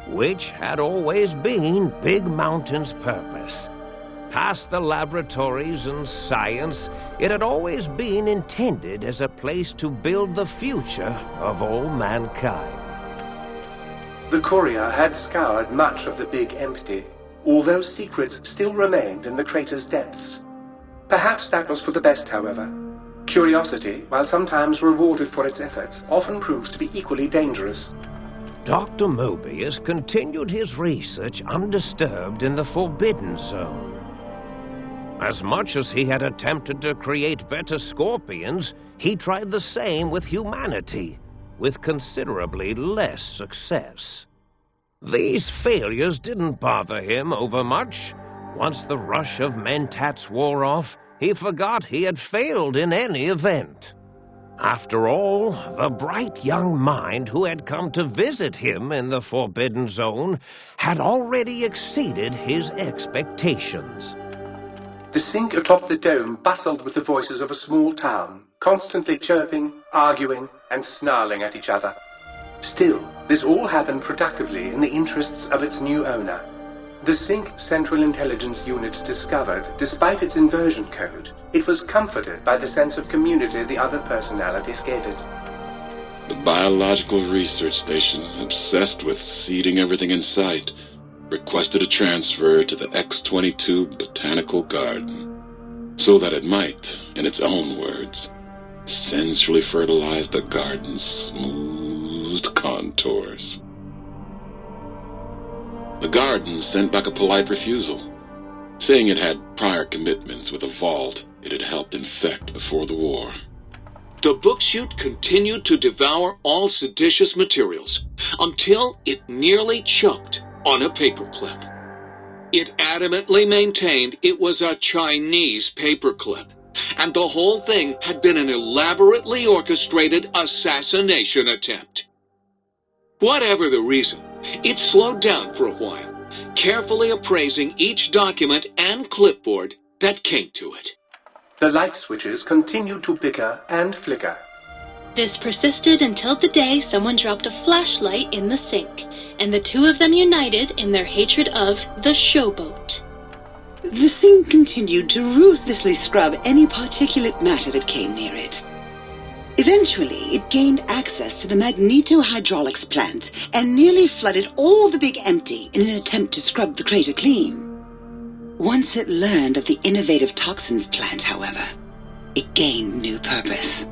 Which had always been Big Mountain's purpose. Past the laboratories and science, it had always been intended as a place to build the future of all mankind. The courier had scoured much of the Big Empty, although secrets still remained in the crater's depths. Perhaps that was for the best, however. Curiosity, while sometimes rewarded for its efforts, often proves to be equally dangerous. Dr. Mobius continued his research undisturbed in the Forbidden Zone. As much as he had attempted to create better scorpions, he tried the same with humanity, with considerably less success. These failures didn't bother him overmuch. Once the rush of mentats wore off, he forgot he had failed in any event. After all, the bright young mind who had come to visit him in the Forbidden Zone had already exceeded his expectations. The sink atop the dome bustled with the voices of a small town, constantly chirping, arguing, and snarling at each other. Still, this all happened productively in the interests of its new owner. The Sync Central Intelligence Unit discovered, despite its inversion code, it was comforted by the sense of community the other personalities gave it. The Biological Research Station, obsessed with seeding everything in sight, requested a transfer to the X-22 Botanical Garden, so that it might, in its own words, sensually fertilize the garden's smooth contours. The garden sent back a polite refusal, saying it had prior commitments with a vault it had helped infect before the war. The book chute continued to devour all seditious materials until it nearly choked on a paperclip. It adamantly maintained it was a Chinese paperclip, and the whole thing had been an elaborately orchestrated assassination attempt. Whatever the reason, it slowed down for a while, carefully appraising each document and clipboard that came to it. The light switches continued to bicker and flicker. This persisted until the day someone dropped a flashlight in the sink, and the two of them united in their hatred of the showboat. The sink continued to ruthlessly scrub any particulate matter that came near it. Eventually, it gained access to the magnetohydraulics plant and nearly flooded all the Big Empty in an attempt to scrub the crater clean. Once it learned of the innovative toxins plant, however, it gained new purpose.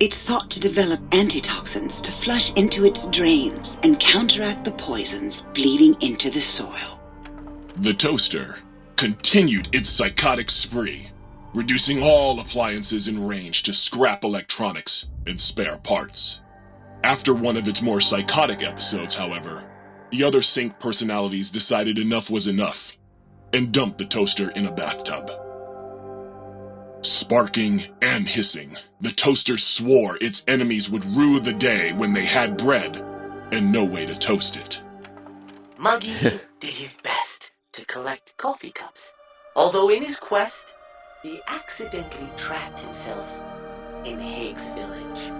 It sought to develop antitoxins to flush into its drains and counteract the poisons bleeding into the soil. The toaster continued its psychotic spree, reducing all appliances in range to scrap electronics and spare parts. After one of its more psychotic episodes, however, the other Sync personalities decided enough was enough and dumped the toaster in a bathtub. Sparking and hissing, the toaster swore its enemies would rue the day when they had bread and no way to toast it. Muggy did his best to collect coffee cups, although in his quest, he accidentally trapped himself in Higgs Village.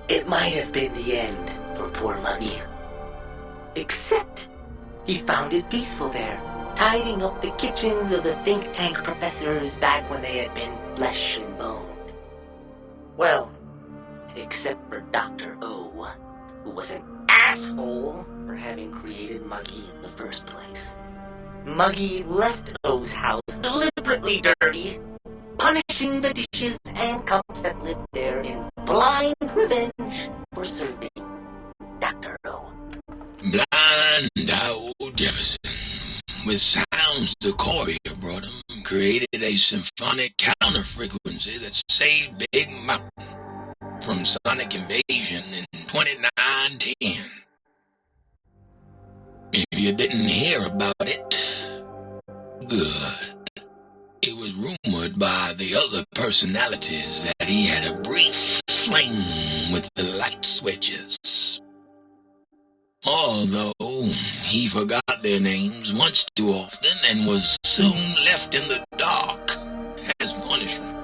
It might have been the end for poor Muggy. Except he found it peaceful there, tidying up the kitchens of the think tank professors back when they had been flesh and bone. Well, except for Dr. O, who was an asshole for having created Muggy in the first place. Muggy left O's house deliberately dirty, punishing the dishes and cups that lived there in blind revenge for serving Dr. O. Blind old Jefferson, with sounds the courier brought him, created a symphonic counter-frequency that saved Big Mountain from sonic invasion in 2910. If you didn't hear about it, good. It was rumored by the other personalities that he had a brief fling with the light switches. Although he forgot their names much too often and was soon left in the dark as punishment.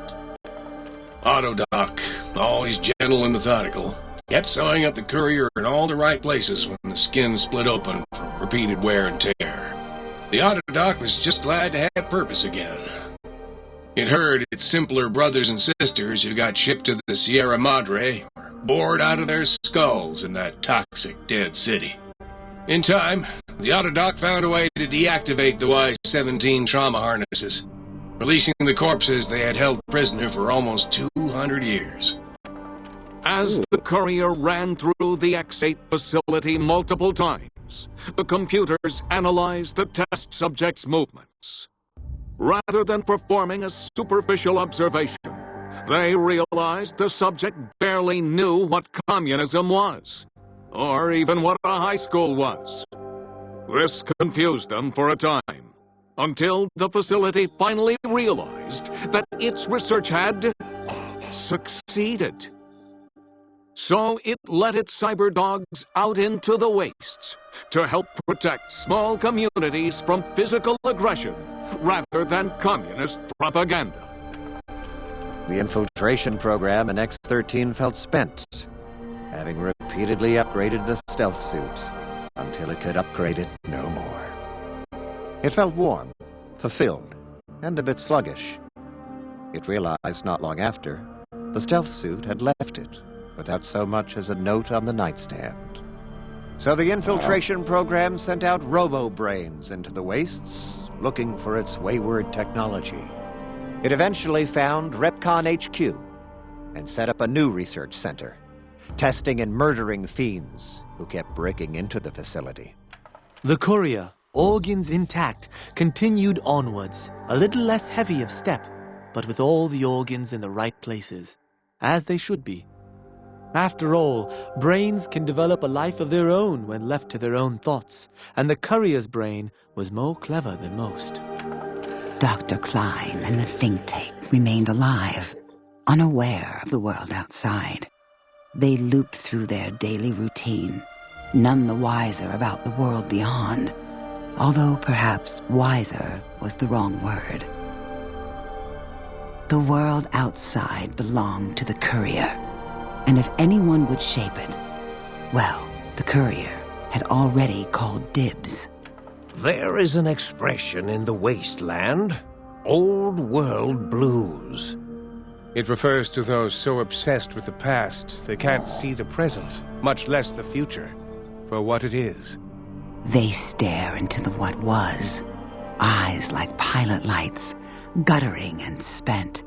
Autodoc, always gentle and methodical, kept sewing up the courier in all the right places when the skin split open from repeated wear and tear. The Autodoc was just glad to have purpose again. It heard its simpler brothers and sisters who got shipped to the Sierra Madre were bored out of their skulls in that toxic dead city. In time, the Autodoc found a way to deactivate the Y-17 trauma harnesses, releasing the corpses they had held prisoner for almost 200 years. As the courier ran through the X-8 facility multiple times, the computers analyzed the test subject's movements. Rather than performing a superficial observation, They realized the subject barely knew what communism was, or even what a high school was. This confused them for a time, until the facility finally realized that its research had succeeded. So it let its cyber dogs out into the wastes to help protect small communities from physical aggression rather than communist propaganda. The infiltration program in X-13 felt spent, having repeatedly upgraded the stealth suit until it could upgrade it no more. It felt warm, fulfilled, and a bit sluggish. It realized not long after the stealth suit had left it without so much as a note on the nightstand. So the infiltration program sent out robo-brains into the wastes, looking for its wayward technology. It eventually found Repcon HQ and set up a new research center, testing and murdering fiends who kept breaking into the facility. The courier, organs intact, continued onwards, a little less heavy of step, but with all the organs in the right places, as they should be. After all, brains can develop a life of their own when left to their own thoughts, and the courier's brain was more clever than most. Dr. Klein and the think tank remained alive, unaware of the world outside. They looped through their daily routine, none the wiser about the world beyond, although perhaps wiser was the wrong word. The world outside belonged to the courier, and if anyone would shape it, well, the courier had already called dibs. There is an expression in the wasteland, old world blues. It refers to those so obsessed with the past they can't see the present, much less the future, for what it is. They stare into the what was, eyes like pilot lights, guttering and spent,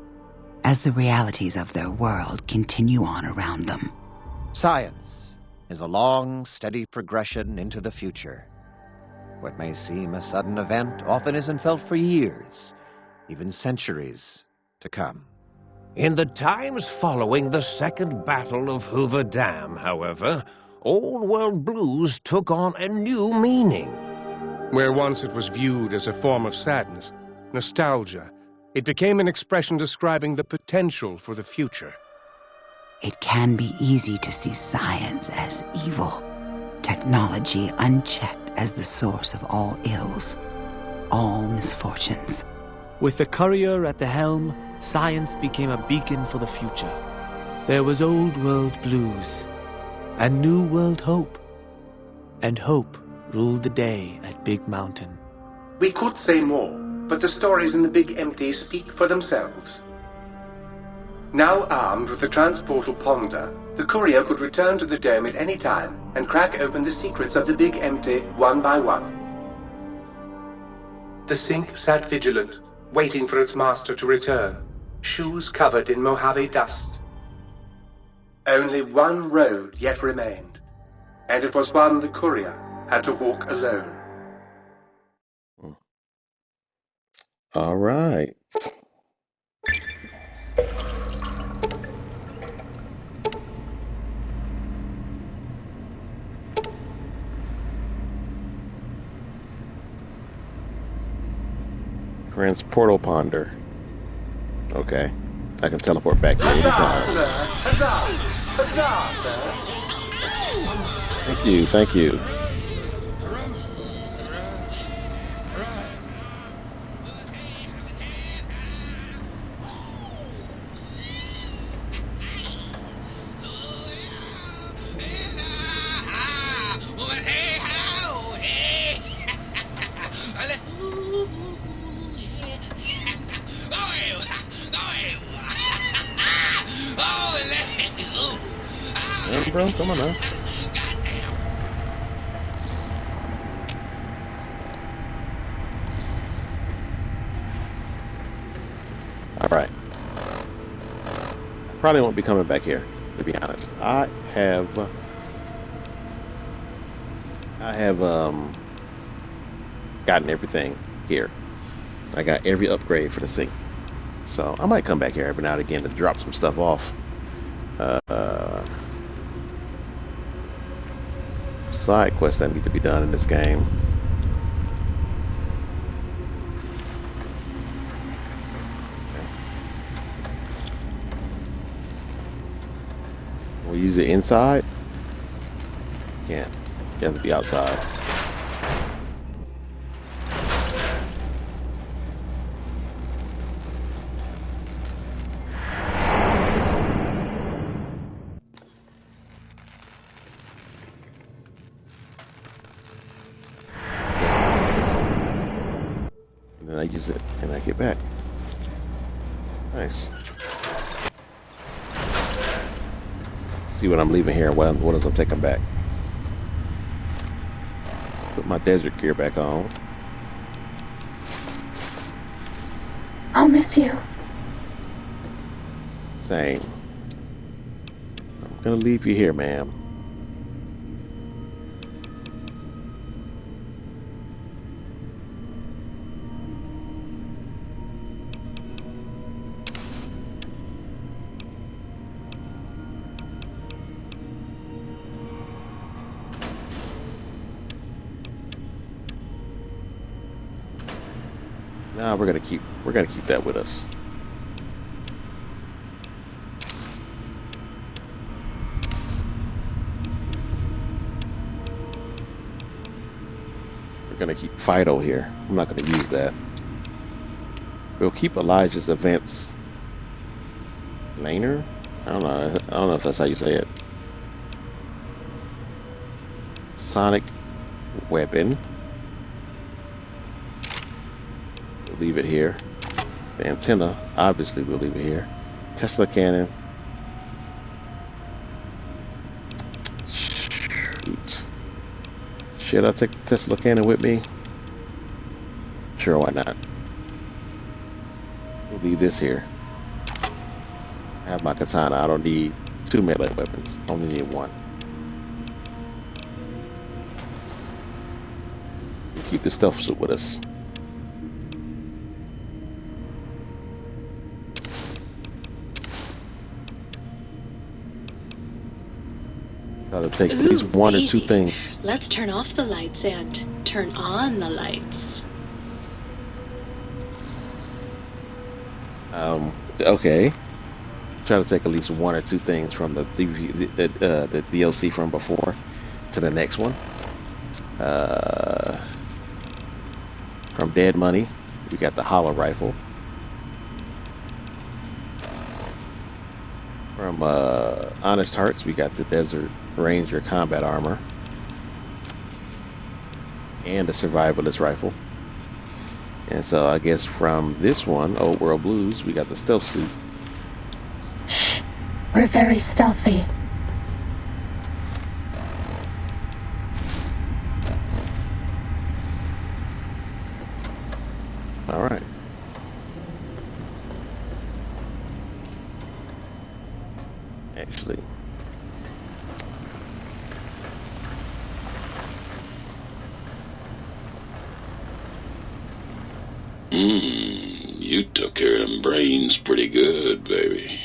as the realities of their world continue on around them. Science is a long, steady progression into the future. What may seem a sudden event often isn't felt for years, even centuries to come. In the times following the Second Battle of Hoover Dam, however, Old World Blues took on a new meaning. Where once it was viewed as a form of sadness, nostalgia, it became an expression describing the potential for the future. It can be easy to see science as evil, technology unchecked as the source of all ills, all misfortunes. With the courier at the helm, science became a beacon for the future. There was old world blues, and new world hope. And hope ruled the day at Big Mountain. We could say more, but the stories in the Big Empty speak for themselves. Now armed with the transportal Ponder, the courier could return to the dome at any time and crack open the secrets of the Big Empty one by one. The Sink sat vigilant, waiting for its master to return, shoes covered in Mojave dust. Only one road yet remained, and it was one the courier had to walk alone. All right. Transportal Ponder. Okay. I can teleport back here anytime. Huzzah, sir! Huzzah! Huzzah, sir! Thank you, thank you. Yeah, bro, come on now. Alright. Probably won't be coming back here, to be honest. I have gotten everything here. I got every upgrade for the sink. So I might come back here every now and again to drop some stuff off. Side quests that need to be done in this game. We use it inside? Can't. You have to be outside. And then I use it and I get back. Nice. See what I'm leaving here. What is I'm taking back? Put my desert gear back on. I'll miss you. Same. I'm gonna leave you here, ma'am. Nah, we're gonna keep that with us. We're gonna keep Fido here. I'm not gonna use that. We'll keep Elijah's events laner. I don't know if that's how you say it. Sonic weapon. Leave it here. The antenna, obviously, we'll leave it here. Tesla cannon. Shoot. Should I take the Tesla cannon with me? Sure, why not? We'll leave this here. I have my katana. I don't need 2 melee weapons. I only need 1. We'll keep the stealth suit with us. Gotta take at least 1 or 2 things. Let's turn off the lights and turn on the lights. Okay. Try to take at least 1 or 2 things from the DLC from before to the next one. From Dead Money, we got the hollow rifle. From Honest Hearts, we got the Desert Ranger combat armor and the survivalist rifle. And so I guess from this one, Old World Blues, we got the stealth suit. Shh, we're very stealthy. All right. Actually, You took care of them brains pretty good, baby.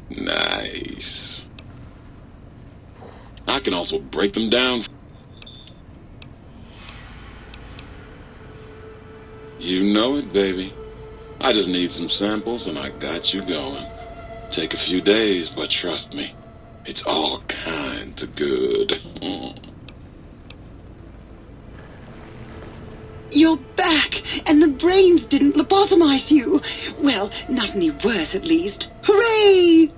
Nice. I can also break them down. You know it, baby. I just need some samples and I got you going. Take a few days, but trust me, it's all kinds of good. You're back, and the brains didn't lobotomize you. Well, not any worse, at least. Hooray!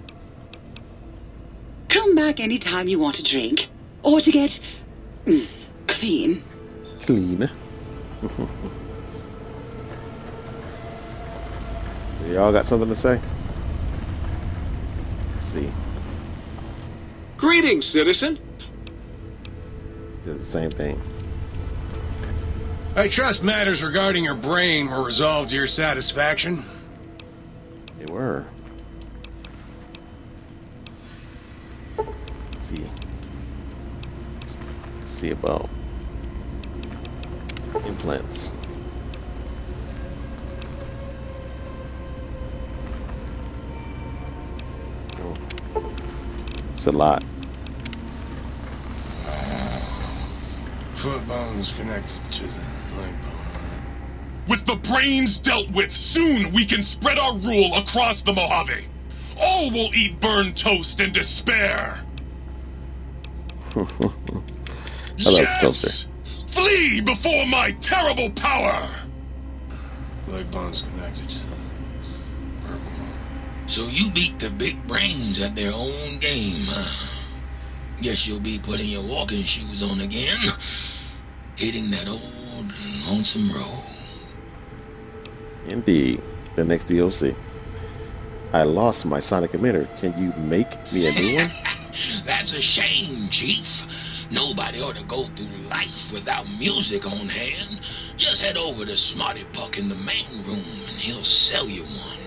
Come back anytime you want a drink, or to get clean. Clean. Y'all got something to say? Let's see. Greetings, citizen. It's the same thing. I trust matters regarding your brain were resolved to your satisfaction. They were. Let's see. Let's see about implants. a lot. Foot bones connected to the leg bone. With the brains dealt with, soon we can spread our rule across the Mojave. All will eat burned toast in despair. Hello, Toaster. Flee before my terrible power! Leg bones connected. So you beat the big brains at their own game, huh? Guess you'll be putting your walking shoes on again, hitting that old lonesome road. Indeed. The next DLC. I lost my sonic emitter. Can you make me a new one? That's a shame, Chief. Nobody ought to go through life without music on hand. Just head over to Smarty Puck in the main room and he'll sell you one.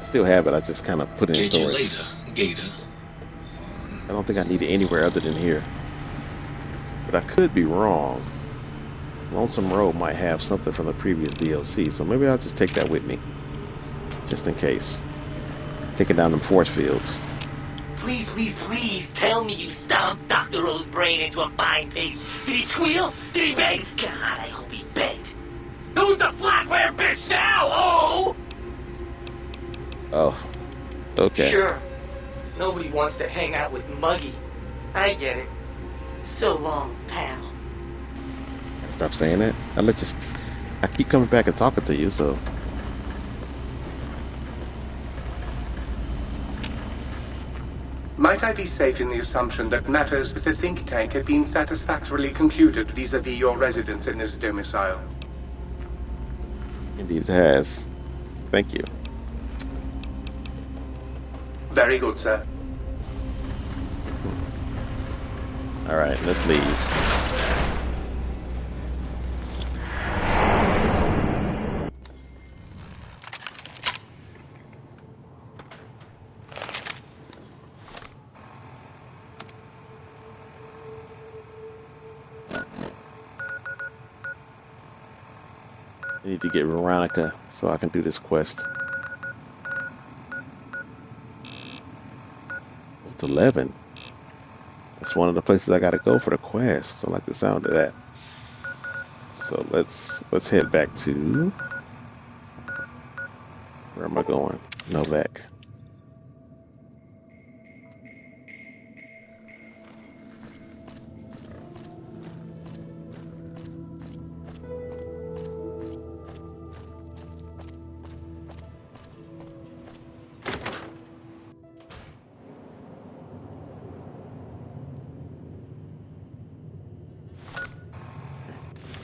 I still have it. I just kind of put it in Catch you storage. later, Gator. I don't think I need it anywhere other than here. But I could be wrong. Lonesome Road might have something from the previous DLC, so maybe I'll just take that with me. Just in case. Taking down them force fields. Please, please, please tell me you stomped Dr. O's brain into a fine paste. Did he squeal? Did he beg? God, I hope he begged. Who's the flatware bitch now? Oh! Oh. Okay. Sure. Nobody wants to hang out with Muggy. I get it. So long, pal. Stop saying that. I keep coming back and talking to you, so. Might I be safe in the assumption that matters with the think tank have been satisfactorily concluded vis-à-vis your residence in this domicile? Indeed it has. Thank you. Very good, sir. Alright, let's leave. I need to get Veronica so I can do this quest. It's 11. That's one of the places I gotta go for the quest. I like the sound of that. So let's head back to, where am I going? Novak.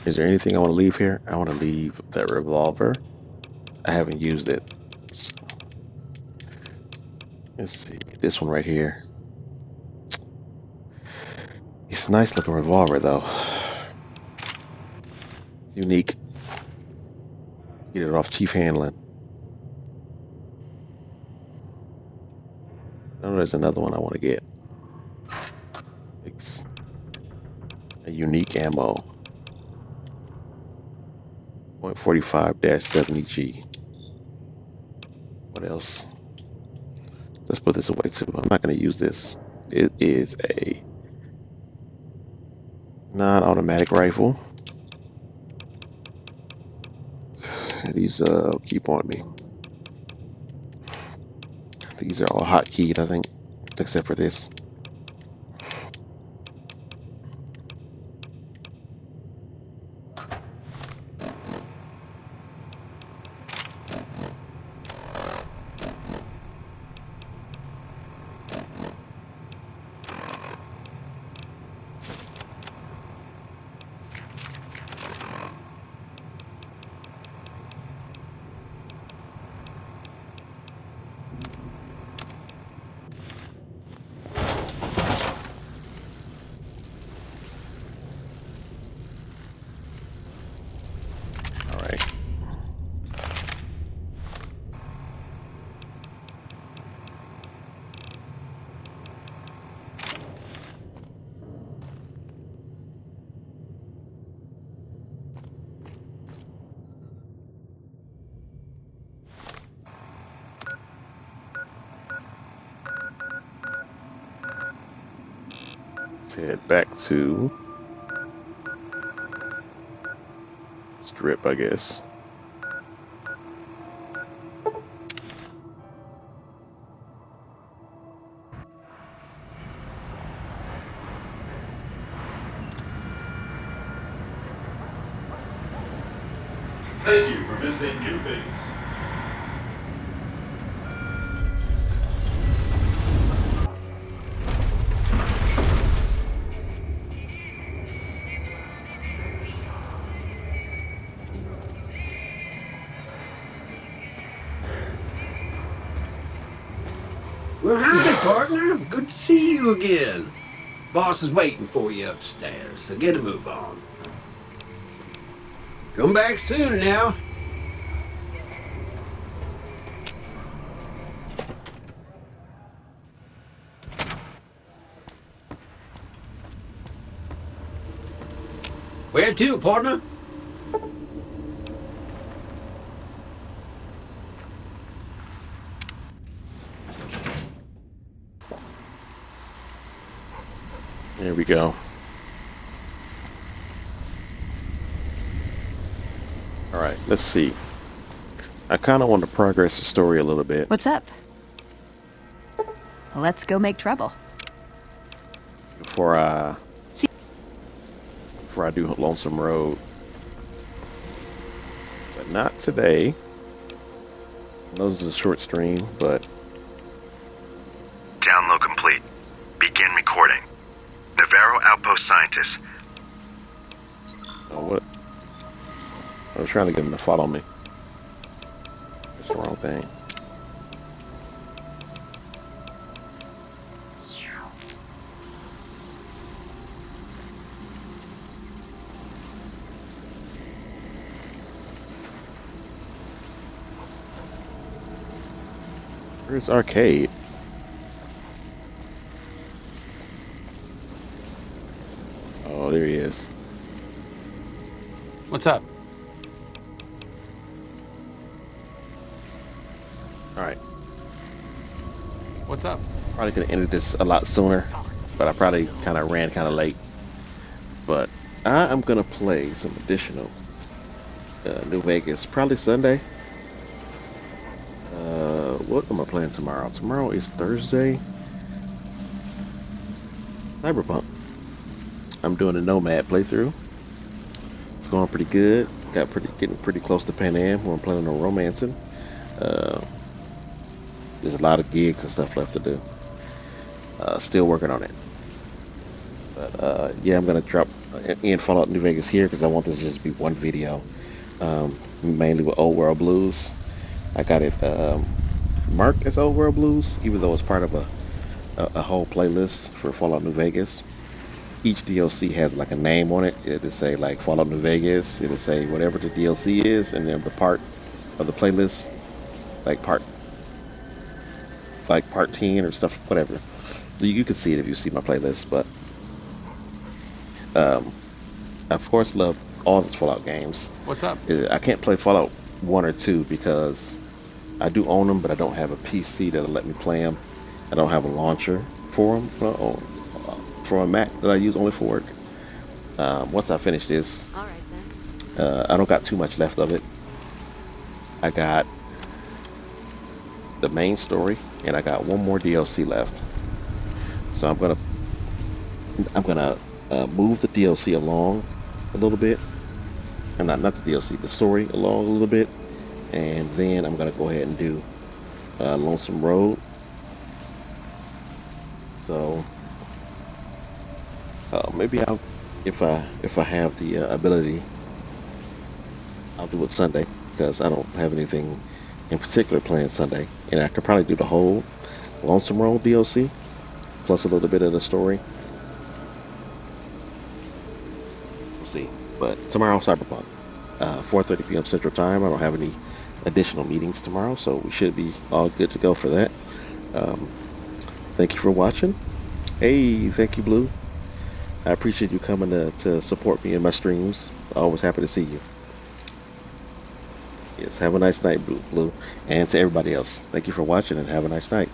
Is there anything I want to leave here? I want to leave that revolver. I haven't used it. So, let's see. This one right here. It's a nice looking revolver though. Unique. Get it off Chief Hanlon. I know there's another one I want to get. It's a unique ammo. .45-70G. What else? Let's put this away too. I'm not going to use this. It is a non-automatic rifle. These keep on me. These are all hotkeyed, I think, except for this. Let's head back to Strip, I guess. Thank you for visiting New Vegas. Well, howdy, partner. Good to see you again. Boss is waiting for you upstairs, so get a move on. Come back soon now. Where to, partner? There we go. All right, let's see. I kind of want to progress the story a little bit. What's up? Let's go make trouble. Before I do Lonesome Road. But not today. I know this is a short stream, but... Download complete. Begin recording. Navarro Outpost Scientist. Oh, what? I was trying to get him to follow me. That's the wrong thing. Where's Arcade? Oh, there he is. What's up? Alright. What's up? Probably could have ended this a lot sooner, but I probably ran kind of late. But I am going to play some additional New Vegas, probably Sunday. What am I playing tomorrow? Tomorrow is Thursday. Cyberpunk. I'm doing a Nomad playthrough. It's going pretty good. Getting pretty close to Pan Am, where I'm planning on romancing. There's a lot of gigs and stuff left to do. Still working on it. But yeah, I'm gonna drop in Fallout New Vegas here because I want this to just be one video. Mainly with Old World Blues. I got it marked as Old World Blues, even though it's part of a whole playlist for Fallout New Vegas. Each DLC has like a name on it. It'll say like Fallout New Vegas. It'll say whatever the DLC is, and then the part of the playlist, like part 10 or stuff, whatever. You can see it if you see my playlist. But I of course love all the Fallout games. What's up? I can't play Fallout 1 or 2 because I do own them, but I don't have a PC that'll let me play them. I don't have a launcher for them. For a Mac that I use only for work. Once I finish this, I don't got too much left of it. I got the main story, and I got one more DLC left. So I'm gonna move the DLC along a little bit, and not the DLC, the story along a little bit, and then I'm gonna go ahead and do Lonesome Road. So. Maybe I'll, if I have the ability, I'll do it Sunday because I don't have anything in particular planned Sunday, and I could probably do the whole Lonesome Road DLC plus a little bit of the story. We'll see. But tomorrow, Cyberpunk, 4:30 p.m. Central Time. I don't have any additional meetings tomorrow, so we should be all good to go for that. Thank you for watching. Hey, thank you, Blue. I appreciate you coming to support me in my streams. Always happy to see you. Yes, have a nice night, Blue. And to everybody else, thank you for watching and have a nice night.